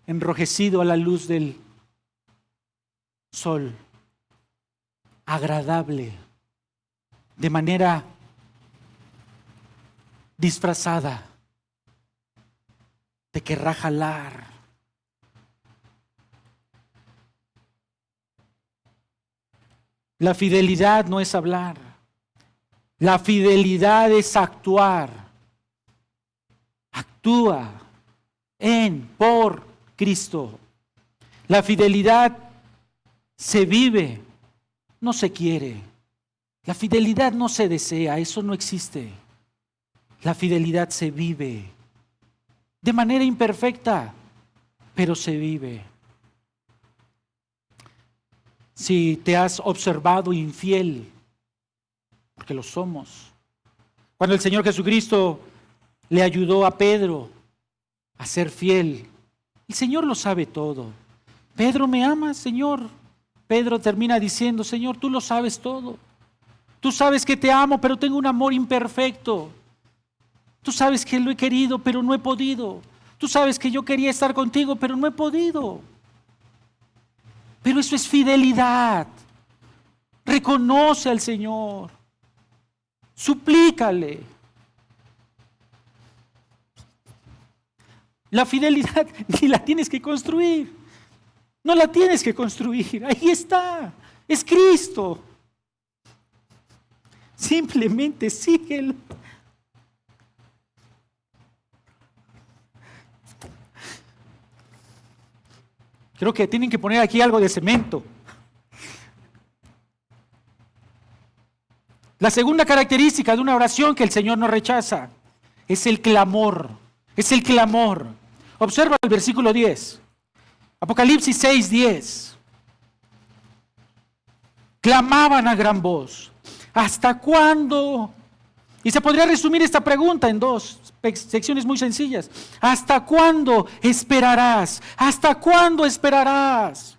S1: enrojecido a la luz del sol, agradable, de manera disfrazada, te querrá jalar. La fidelidad no es hablar, la fidelidad es actuar. Actúa por Cristo. La fidelidad se vive, no se quiere. La fidelidad no se desea, eso no existe. La fidelidad se vive de manera imperfecta, pero se vive. Si te has observado infiel, porque lo somos. Cuando el Señor Jesucristo le ayudó a Pedro a ser fiel, el Señor lo sabe todo. Pedro, ¿me amas, Señor? Pedro termina diciendo, Señor, tú lo sabes todo. Tú sabes que te amo, pero tengo un amor imperfecto. Tú sabes que lo he querido, pero no he podido. Tú sabes que yo quería estar contigo, pero no he podido. Pero eso es fidelidad. Reconoce al Señor. Suplícale. La fidelidad ni la tienes que construir. No la tienes que construir. Ahí está. Es Cristo. Simplemente síguelo. Creo que tienen que poner aquí algo de cemento. La segunda característica de una oración que el Señor no rechaza es el clamor. Es el clamor. Observa el versículo 10. Apocalipsis 6:10. Clamaban a gran voz. ¿Hasta cuándo? Y se podría resumir esta pregunta en dos secciones muy sencillas. ¿Hasta cuándo esperarás? ¿Hasta cuándo esperarás?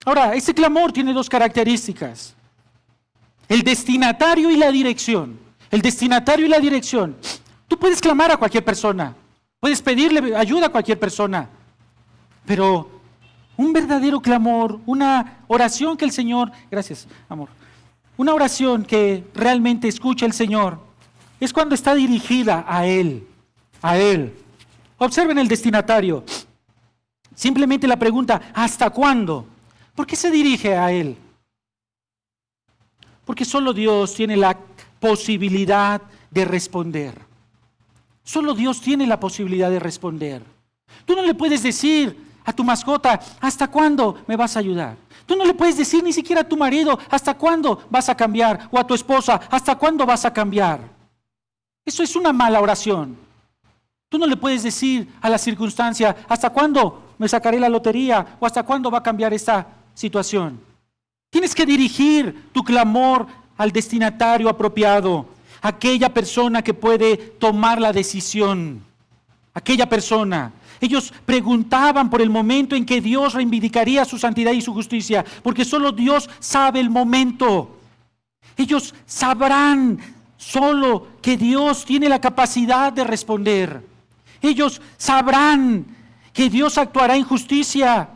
S1: Ahora, este clamor tiene dos características. El destinatario y la dirección. El destinatario y la dirección. Tú puedes clamar a cualquier persona. Puedes pedirle ayuda a cualquier persona. Pero Un verdadero clamor, una oración que el Señor, gracias, amor, una oración que realmente escucha el Señor, es cuando está dirigida a Él, a Él. Observen el destinatario. Simplemente la pregunta, ¿hasta cuándo? ¿Por qué se dirige a Él? Porque solo Dios tiene la posibilidad de responder. Solo Dios tiene la posibilidad de responder. Tú no le puedes decir a tu mascota, ¿hasta cuándo me vas a ayudar? Tú no le puedes decir ni siquiera a tu marido, ¿hasta cuándo vas a cambiar? O a tu esposa, ¿hasta cuándo vas a cambiar? Eso es una mala oración. Tú no le puedes decir a la circunstancia, ¿hasta cuándo me sacaré la lotería? ¿O hasta cuándo va a cambiar esta situación? Tienes que dirigir tu clamor al destinatario apropiado, aquella persona que puede tomar la decisión, aquella persona. Ellos preguntaban por el momento en que Dios reivindicaría su santidad y su justicia, porque solo Dios sabe el momento. Ellos sabrán solo que Dios tiene la capacidad de responder. Ellos sabrán que Dios actuará en justicia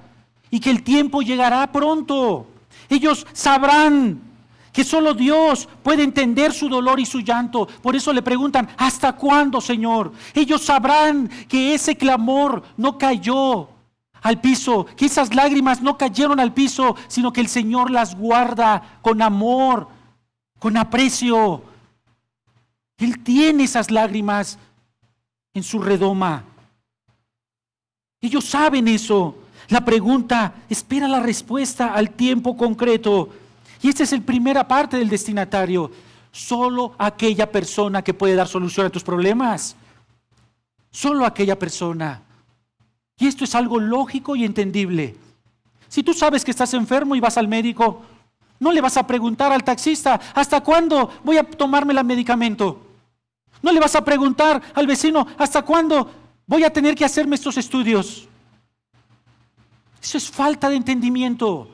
S1: y que el tiempo llegará pronto. Ellos sabrán que solo Dios puede entender su dolor y su llanto. Por eso le preguntan, ¿hasta cuándo, Señor? Ellos sabrán que ese clamor no cayó al piso, que esas lágrimas no cayeron al piso, sino que el Señor las guarda con amor, con aprecio. Él tiene esas lágrimas en su redoma. Ellos saben eso. La pregunta espera la respuesta al tiempo concreto. Y esta es la primera parte del destinatario. Solo aquella persona que puede dar solución a tus problemas. Solo aquella persona. Y esto es algo lógico y entendible. Si tú sabes que estás enfermo y vas al médico, no le vas a preguntar al taxista, ¿hasta cuándo voy a tomarme el medicamento? No le vas a preguntar al vecino, ¿hasta cuándo voy a tener que hacerme estos estudios? Eso es falta de entendimiento.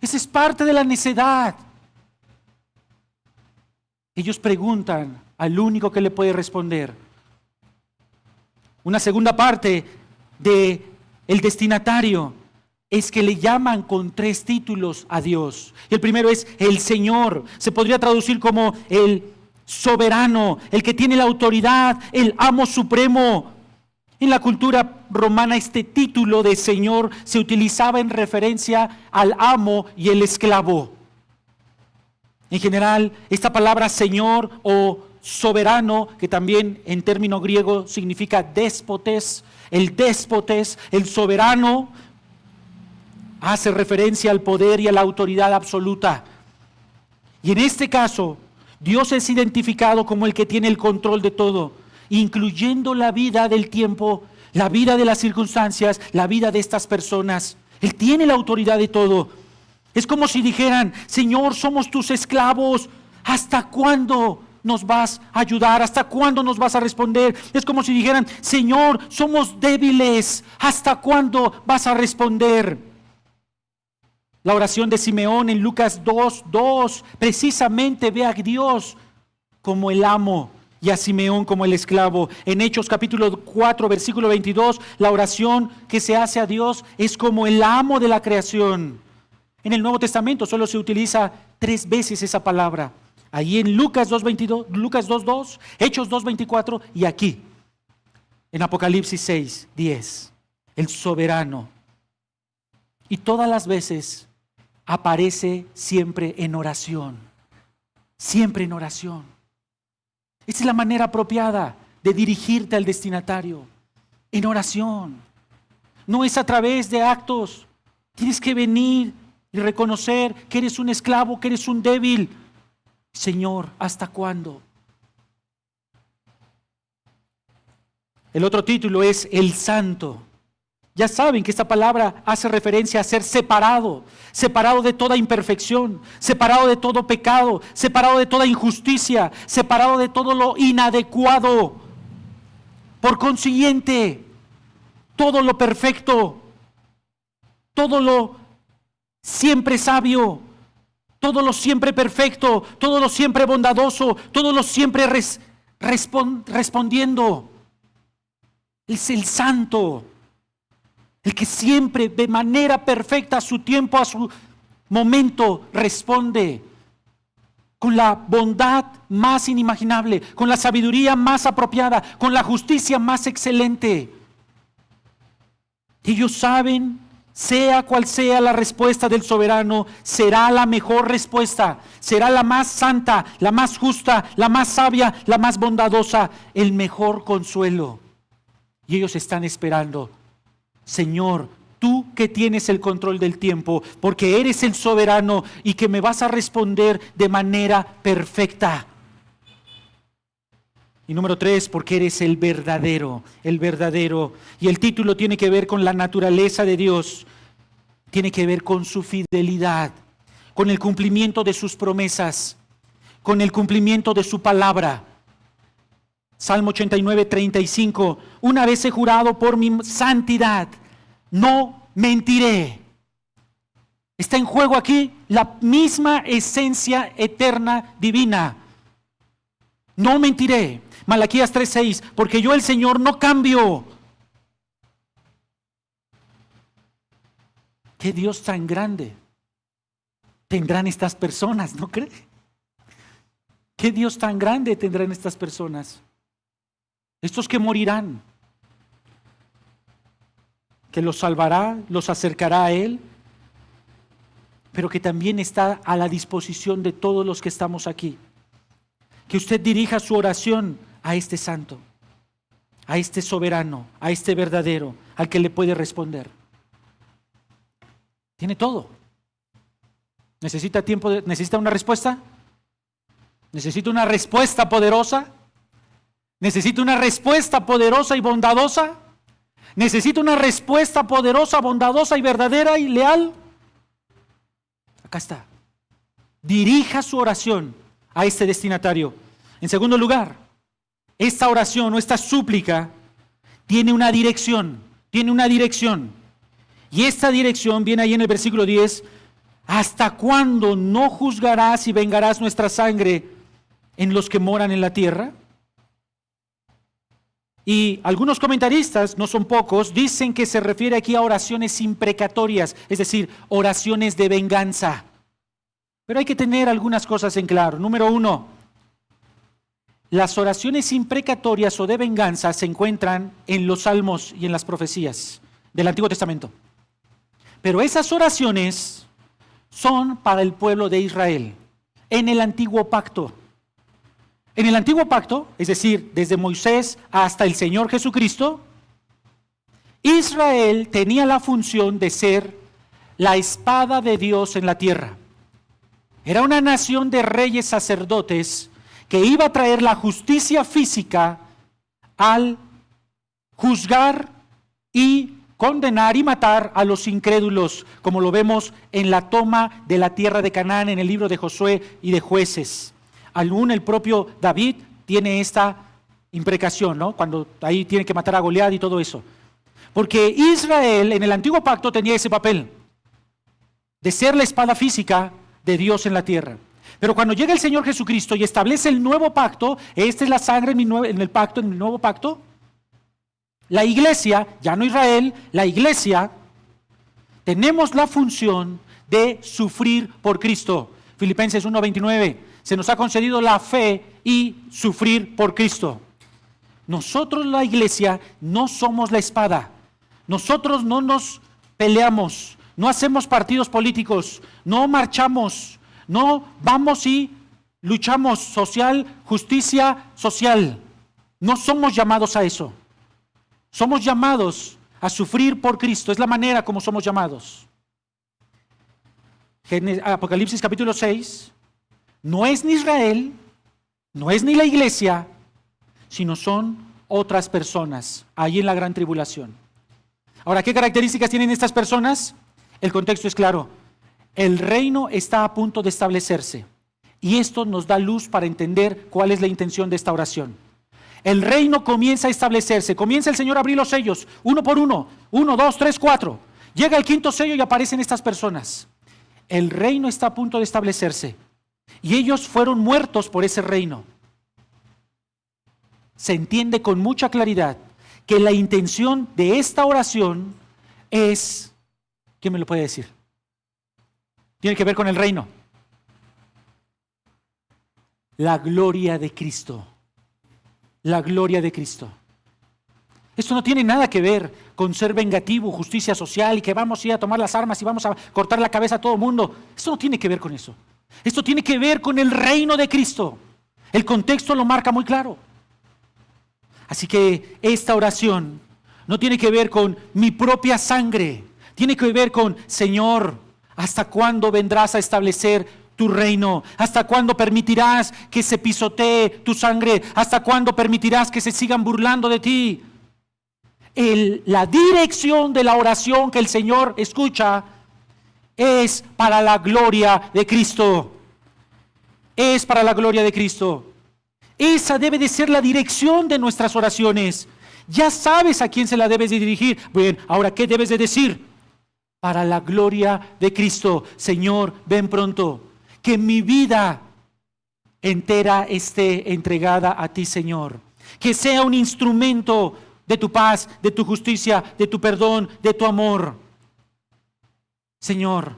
S1: Eso es parte de la necedad. Ellos preguntan al único que le puede responder. Una segunda parte del destinatario es que le llaman con 3 títulos a Dios. El primero es el Señor. Se podría traducir como el soberano, el que tiene la autoridad, el amo supremo. En la cultura romana este título de Señor se utilizaba en referencia al amo y el esclavo. En general, esta palabra Señor o soberano, que también en término griego significa déspotes, el soberano, hace referencia al poder y a la autoridad absoluta. Y en este caso, Dios es identificado como el que tiene el control de todo, incluyendo la vida del tiempo, la vida de las circunstancias, la vida de estas personas. Él tiene la autoridad de todo. Es como si dijeran, Señor, somos tus esclavos, ¿hasta cuándo nos vas a ayudar? ¿Hasta cuándo nos vas a responder? Es como si dijeran, Señor, somos débiles, ¿hasta cuándo vas a responder? La oración de Simeón en Lucas 2:2 precisamente ve a Dios como el amo y a Simeón como el esclavo. En Hechos capítulo 4, versículo 22, la oración que se hace a Dios es como el amo de la creación. En el Nuevo Testamento solo se utiliza 3 veces esa palabra. Ahí en Lucas 2:22, Lucas 2:2, Hechos 2:24 y aquí en Apocalipsis 6:10. El soberano. Y todas las veces aparece siempre en oración. Siempre en oración. Esa es la manera apropiada de dirigirte al destinatario, en oración. No es a través de actos. Tienes que venir y reconocer que eres un esclavo, que eres un débil. Señor, ¿hasta cuándo? El otro título es el Santo. Ya saben que esta palabra hace referencia a ser separado, separado de toda imperfección, separado de todo pecado, separado de toda injusticia, separado de todo lo inadecuado. Por consiguiente, todo lo perfecto, todo lo siempre sabio, todo lo siempre perfecto, todo lo siempre bondadoso, todo lo siempre respondiendo. Es el Santo. el que siempre de manera perfecta a su tiempo, a su momento responde con la bondad más inimaginable, con la sabiduría más apropiada, con la justicia más excelente. Ellos saben, sea cual sea la respuesta del soberano, será la mejor respuesta, será la más santa, la más justa, la más sabia, la más bondadosa, el mejor consuelo. Y ellos están esperando, Señor, tú que tienes el control del tiempo, porque eres el soberano y que me vas a responder de manera perfecta. Y número 3, porque eres el verdadero, el verdadero. Y el título tiene que ver con la naturaleza de Dios, tiene que ver con su fidelidad, con el cumplimiento de sus promesas, con el cumplimiento de su palabra. Salmo 89, 35, una vez he jurado por mi santidad, no mentiré. Está en juego aquí la misma esencia eterna divina. No mentiré. Malaquías 3:6, porque yo el Señor no cambio. ¿Qué Dios tan grande tendrán estas personas, no cree? ¿Qué Dios tan grande tendrán estas personas? Estos que morirán, que los salvará, los acercará a Él, pero que también está a la disposición de todos los que estamos aquí. Que usted dirija su oración a este santo, a este soberano, a este verdadero, al que le puede responder. Tiene todo. ¿Necesita tiempo? ¿Necesita una respuesta? ¿Necesita una respuesta poderosa? ¿Necesita una respuesta poderosa y bondadosa? ¿Necesita una respuesta poderosa, bondadosa y verdadera y leal? Acá está. Dirija su oración a este destinatario. En segundo lugar, esta oración o esta súplica tiene una dirección, Y esta dirección viene ahí en el versículo 10. ¿Hasta cuándo no juzgarás y vengarás nuestra sangre en los que moran en la tierra? Y algunos comentaristas, no son pocos, dicen que se refiere aquí a oraciones imprecatorias, es decir, oraciones de venganza. Pero hay que tener algunas cosas en claro. Número 1, las oraciones imprecatorias o de venganza se encuentran en los salmos y en las profecías del Antiguo Testamento. Pero esas oraciones son para el pueblo de Israel, en el Antiguo Pacto. En el Antiguo Pacto, es decir, desde Moisés hasta el Señor Jesucristo, Israel tenía la función de ser la espada de Dios en la tierra. Era una nación de reyes sacerdotes que iba a traer la justicia física al juzgar y condenar y matar a los incrédulos, como lo vemos en la toma de la tierra de Canaán en el libro de Josué y de Jueces. Aún el propio David tiene esta imprecación, ¿no? Cuando ahí tiene que matar a Goliat y todo eso. Porque Israel en el Antiguo Pacto tenía ese papel de ser la espada física de Dios en la tierra. Pero cuando llega el Señor Jesucristo y establece el nuevo pacto, esta es la sangre en el nuevo pacto, la iglesia, ya no Israel, la iglesia, tenemos la función de sufrir por Cristo. Filipenses 1:29, se nos ha concedido la fe y sufrir por Cristo. Nosotros, la iglesia, no somos la espada. Nosotros no nos peleamos, no hacemos partidos políticos, no marchamos, no vamos y luchamos justicia social. No somos llamados a eso. Somos llamados a sufrir por Cristo. Es la manera como somos llamados. Apocalipsis capítulo 6. No es ni Israel, no es ni la iglesia, sino son otras personas ahí en la gran tribulación. Ahora, ¿qué características tienen estas personas? El contexto es claro. El reino está a punto de establecerse y esto nos da luz para entender cuál es la intención de esta oración. El reino comienza a establecerse, comienza el Señor a abrir los sellos, uno por uno, 1, 2, 3, 4. Llega el quinto sello y aparecen estas personas. El reino está a punto de establecerse y ellos fueron muertos por ese reino. Se entiende con mucha claridad que la intención de esta oración es, ¿quién me lo puede decir? Tiene que ver con el reino. La gloria de Cristo. La gloria de Cristo. Esto no tiene nada que ver con ser vengativo, justicia social y que vamos a ir a tomar las armas y vamos a cortar la cabeza a todo el mundo. Esto no tiene que ver con eso. Esto tiene que ver con el reino de Cristo. El contexto lo marca muy claro. Así que esta oración no tiene que ver con mi propia sangre. Tiene que ver con, Señor, ¿hasta cuándo vendrás a establecer tu reino? ¿Hasta cuándo permitirás que se pisotee tu sangre? ¿Hasta cuándo permitirás que se sigan burlando de ti? La dirección de la oración que el Señor escucha es para la gloria de Cristo. Es para la gloria de Cristo. Esa debe de ser la dirección de nuestras oraciones. Ya sabes a quién se la debes de dirigir. Bien, ahora, ¿qué debes de decir? Para la gloria de Cristo. Señor, ven pronto. Que mi vida entera esté entregada a ti, Señor. Que sea un instrumento de tu paz, de tu justicia, de tu perdón, de tu amor. Señor,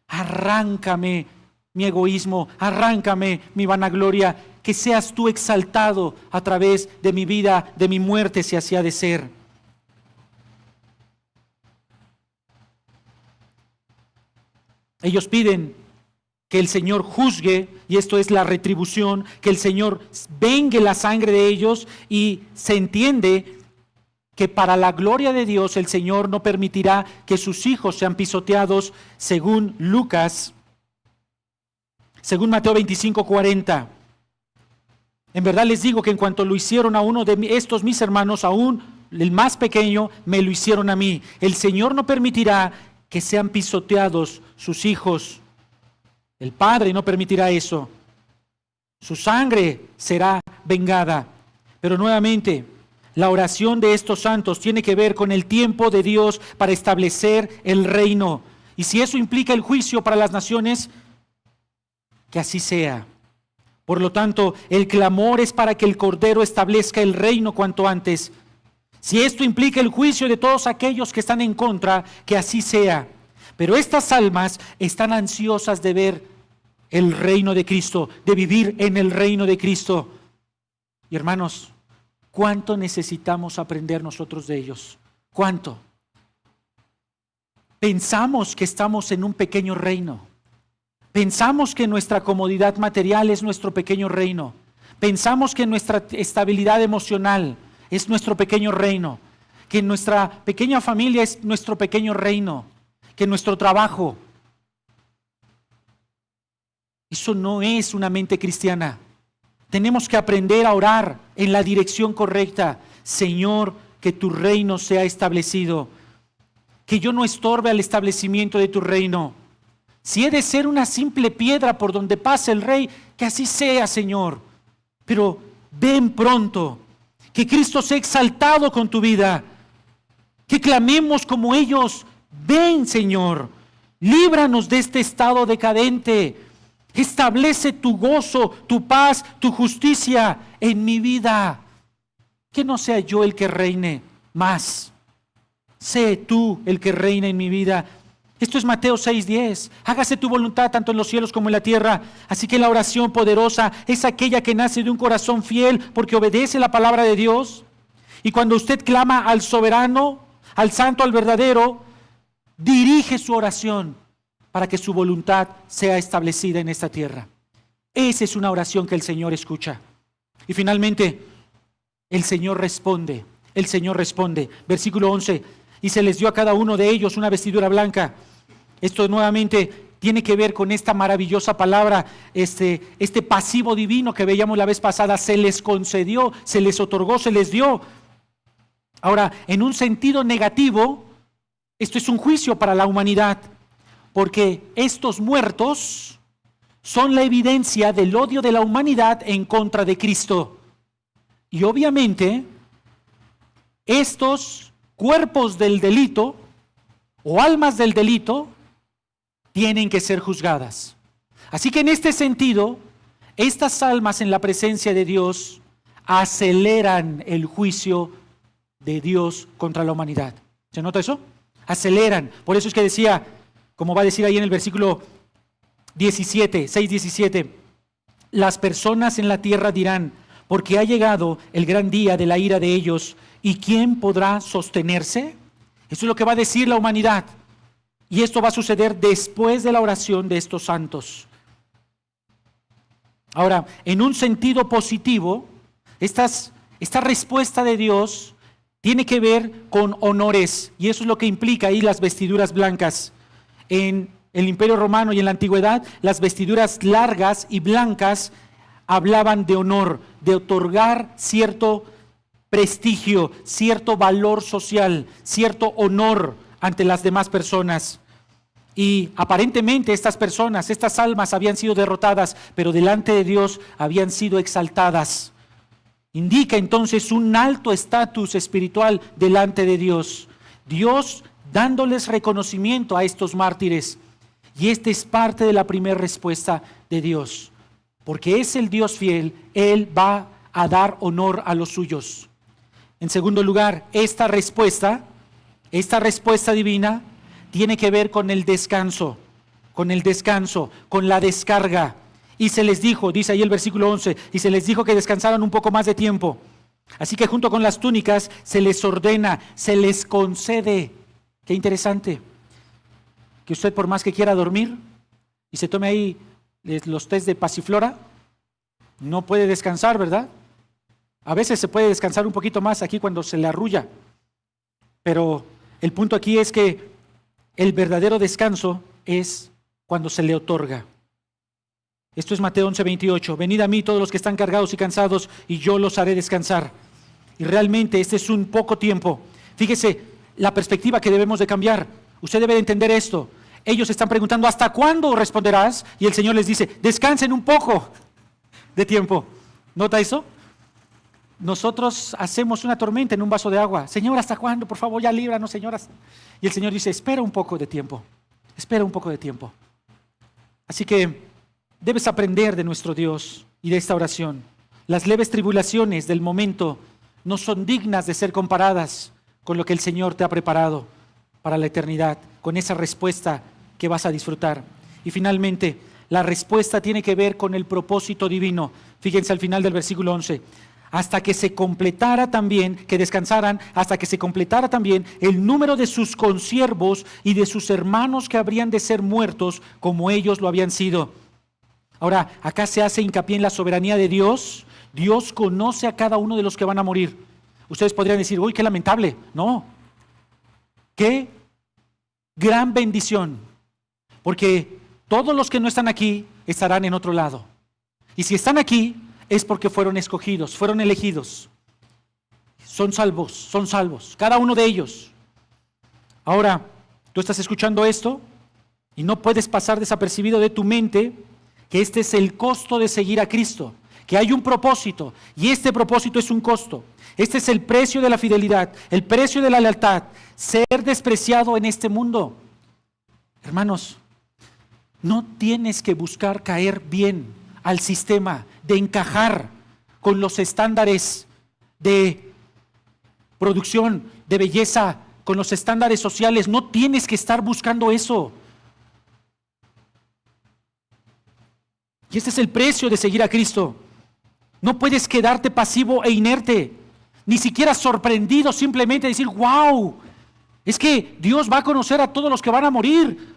S1: arráncame mi egoísmo, arráncame mi vanagloria, que seas tú exaltado a través de mi vida, de mi muerte, si así ha de ser. Ellos piden que el Señor juzgue, y esto es la retribución, que el Señor vengue la sangre de ellos, y se entiende que para la gloria de Dios el Señor no permitirá que sus hijos sean pisoteados, según Lucas, según Mateo 25:40. En verdad les digo que en cuanto lo hicieron a uno de estos mis hermanos, aún el más pequeño, me lo hicieron a mí. El Señor no permitirá que sean pisoteados sus hijos. El Padre no permitirá eso. Su sangre será vengada. Pero nuevamente, la oración de estos santos tiene que ver con el tiempo de Dios para establecer el reino. Y si eso implica el juicio para las naciones, que así sea. Por lo tanto, el clamor es para que el Cordero establezca el reino cuanto antes. Si esto implica el juicio de todos aquellos que están en contra, que así sea. Pero estas almas están ansiosas de ver el reino de Cristo, de vivir en el reino de Cristo. Y hermanos, ¿cuánto necesitamos aprender nosotros de ellos? ¿Cuánto? Pensamos que estamos en un pequeño reino. Pensamos que nuestra comodidad material es nuestro pequeño reino. Pensamos que nuestra estabilidad emocional es nuestro pequeño reino. Que nuestra pequeña familia es nuestro pequeño reino. Que nuestro trabajo. Eso no es una mente cristiana. Tenemos que aprender a orar en la dirección correcta. Señor, que tu reino sea establecido. Que yo no estorbe al establecimiento de tu reino. Si he de ser una simple piedra por donde pase el rey, que así sea, Señor. Pero ven pronto. Que Cristo sea exaltado con tu vida. Que clamemos como ellos. Ven, Señor. Líbranos de este estado decadente. Establece tu gozo, tu paz, tu justicia en mi vida. Que no sea yo el que reine más. Sé tú el que reina en mi vida. Esto es Mateo 6:10. Hágase tu voluntad tanto en los cielos como en la tierra. Así que la oración poderosa es aquella que nace de un corazón fiel porque obedece la palabra de Dios. Y cuando usted clama al soberano, al santo, al verdadero, dirige su oración para que su voluntad sea establecida en esta tierra. Esa es una oración que el Señor escucha. Y finalmente, el Señor responde. El Señor responde. Versículo 11. Y se les dio a cada uno de ellos una vestidura blanca. Esto nuevamente tiene que ver con esta maravillosa palabra, este pasivo divino que veíamos la vez pasada. Se les concedió, se les otorgó, se les dio. Ahora, en un sentido negativo, esto es un juicio para la humanidad, porque estos muertos son la evidencia del odio de la humanidad en contra de Cristo. Y obviamente, estos cuerpos del delito o almas del delito tienen que ser juzgadas. Así que en este sentido, estas almas en la presencia de Dios aceleran el juicio de Dios contra la humanidad. ¿Se nota eso? aceleran. Por eso es que decía, como va a decir ahí en el versículo 17, 6:17, las personas en la tierra dirán, porque ha llegado el gran día de la ira de ellos, ¿y quién podrá sostenerse? Eso es lo que va a decir la humanidad. Y esto va a suceder después de la oración de estos santos. Ahora, en un sentido positivo, esta respuesta de Dios tiene que ver con honores, y eso es lo que implica ahí las vestiduras blancas. En el Imperio Romano y en la Antigüedad, las vestiduras largas y blancas hablaban de honor, de otorgar cierto prestigio, cierto valor social, cierto honor ante las demás personas. Y aparentemente estas personas, estas almas habían sido derrotadas, pero delante de Dios habían sido exaltadas. Indica entonces un alto estatus espiritual delante de Dios. Dios dándoles reconocimiento a estos mártires. Y esta es parte de la primera respuesta de Dios. Porque es el Dios fiel, Él va a dar honor a los suyos. En segundo lugar, esta respuesta divina tiene que ver con el descanso, con la descarga. Y se les dijo, dice ahí el versículo 11, y se les dijo que descansaran un poco más de tiempo. Así que junto con las túnicas se les ordena, se les concede. Qué interesante, que usted por más que quiera dormir y se tome ahí los test de pasiflora, no puede descansar, ¿verdad? A veces se puede descansar un poquito más aquí cuando se le arrulla. Pero el punto aquí es que el verdadero descanso es cuando se le otorga. Esto es Mateo 11:28. Venid a mí todos los que están cargados y cansados y yo los haré descansar. Y realmente este es un poco tiempo. Fíjese la perspectiva que debemos de cambiar. Usted debe de entender esto. Ellos están preguntando, ¿hasta cuándo responderás? Y el Señor les dice, descansen un poco de tiempo. ¿Nota eso? Nosotros hacemos una tormenta en un vaso de agua. Señor, ¿hasta cuándo? Por favor, ya líbranos, señoras. Y el Señor dice, espera un poco de tiempo. Espera un poco de tiempo. Así que debes aprender de nuestro Dios y de esta oración. Las leves tribulaciones del momento no son dignas de ser comparadas con lo que el Señor te ha preparado para la eternidad, con esa respuesta que vas a disfrutar. Y finalmente, la respuesta tiene que ver con el propósito divino. Fíjense al final del versículo 11. Hasta que se completara también, que descansaran, hasta que se completara también el número de sus consiervos y de sus hermanos que habrían de ser muertos como ellos lo habían sido. Ahora, acá se hace hincapié en la soberanía de Dios. Dios conoce a cada uno de los que van a morir. Ustedes podrían decir, uy, qué lamentable. No, qué gran bendición. Porque todos los que no están aquí estarán en otro lado. Y si están aquí, es porque fueron escogidos, fueron elegidos. Son salvos, cada uno de ellos. Ahora, tú estás escuchando esto y no puedes pasar desapercibido de tu mente que este es el costo de seguir a Cristo, que hay un propósito y este propósito es un costo. Este es el precio de la fidelidad, el precio de la lealtad, ser despreciado en este mundo. Hermanos, no tienes que buscar caer bien al sistema, de encajar con los estándares de producción, de belleza, con los estándares sociales. No tienes que estar buscando eso. Y este es el precio de seguir a Cristo. No puedes quedarte pasivo e inerte, ni siquiera sorprendido, simplemente decir, wow, es que Dios va a conocer a todos los que van a morir.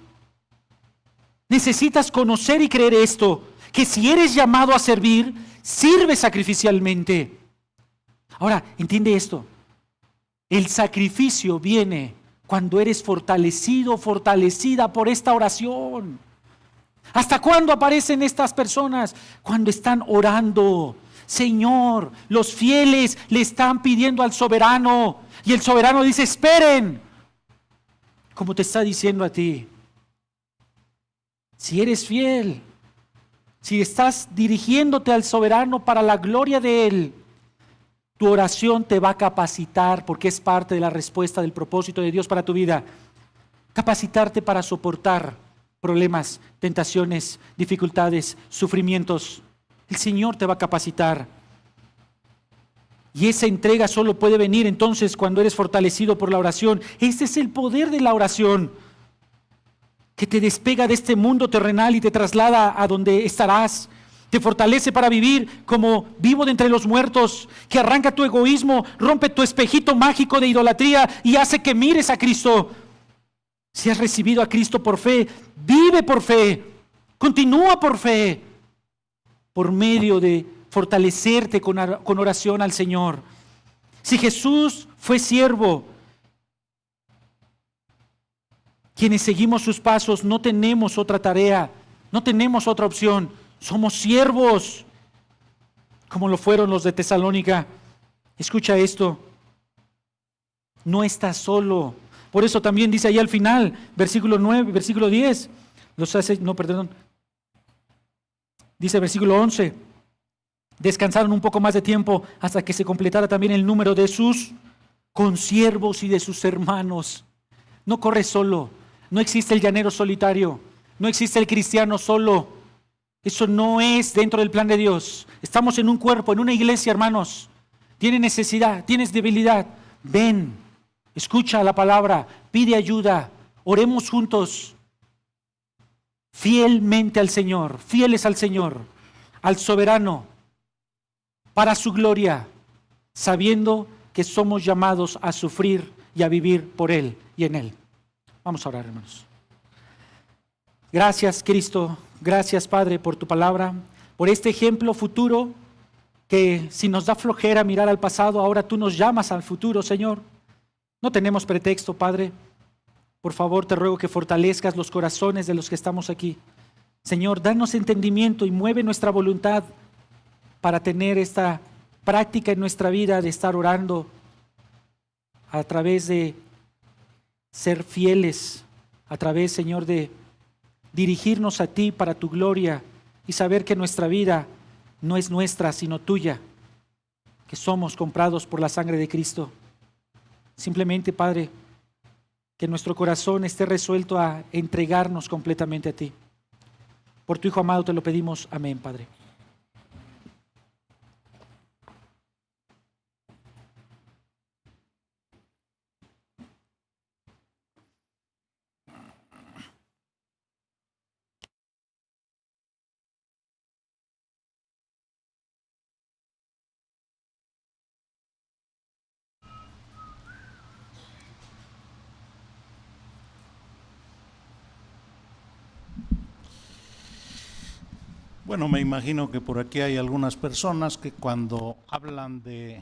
S1: Necesitas conocer y creer esto, que si eres llamado a servir, sirve sacrificialmente. Ahora, entiende esto. El sacrificio viene cuando eres fortalecido, fortalecida por esta oración. ¿Hasta cuándo aparecen estas personas? Cuando están orando. Señor, los fieles le están pidiendo al soberano y el soberano dice, esperen. Como te está diciendo a ti. Si eres fiel, si estás dirigiéndote al soberano para la gloria de Él, tu oración te va a capacitar, porque es parte de la respuesta del propósito de Dios para tu vida. Capacitarte para soportar problemas, tentaciones, dificultades, sufrimientos. El Señor te va a capacitar. Y esa entrega solo puede venir entonces cuando eres fortalecido por la oración. Este es el poder de la oración, que te despega de este mundo terrenal y te traslada a donde estarás. Te fortalece para vivir como vivo de entre los muertos, que arranca tu egoísmo, rompe tu espejito mágico de idolatría y hace que mires a Cristo. Si has recibido a Cristo por fe, vive por fe, continúa por fe, por medio de fortalecerte con oración al Señor. Si Jesús fue siervo, quienes seguimos sus pasos no tenemos otra tarea, no tenemos otra opción. Somos siervos, como lo fueron los de Tesalónica. Escucha esto, no estás solo. Por eso también dice ahí al final, versículo 9, versículo 10, dice versículo 11, descansaron un poco más de tiempo hasta que se completara también el número de sus consiervos y de sus hermanos. No corres solo, no existe el llanero solitario, no existe el cristiano solo. Eso no es dentro del plan de Dios. Estamos en un cuerpo, en una iglesia, hermanos. Tienes necesidad, tienes debilidad. Ven, escucha la palabra, pide ayuda, oremos juntos. Fielmente al Señor, fieles al Señor, al soberano, para su gloria, sabiendo que somos llamados a sufrir y a vivir por Él y en Él. Vamos a orar, hermanos. Gracias, Cristo. Gracias, Padre, por tu palabra, por este ejemplo futuro que si nos da flojera mirar al pasado, ahora tú nos llamas al futuro, Señor. No tenemos pretexto, Padre. Por favor, te ruego que fortalezcas los corazones de los que estamos aquí. Señor, danos entendimiento y mueve nuestra voluntad para tener esta práctica en nuestra vida de estar orando a través de ser fieles, a través, Señor, de dirigirnos a ti para tu gloria y saber que nuestra vida no es nuestra, sino tuya, que somos comprados por la sangre de Cristo. Simplemente, Padre, que nuestro corazón esté resuelto a entregarnos completamente a ti. Por tu Hijo amado te lo pedimos. Amén, Padre.
S2: Bueno, me imagino que por aquí hay algunas personas que cuando hablan de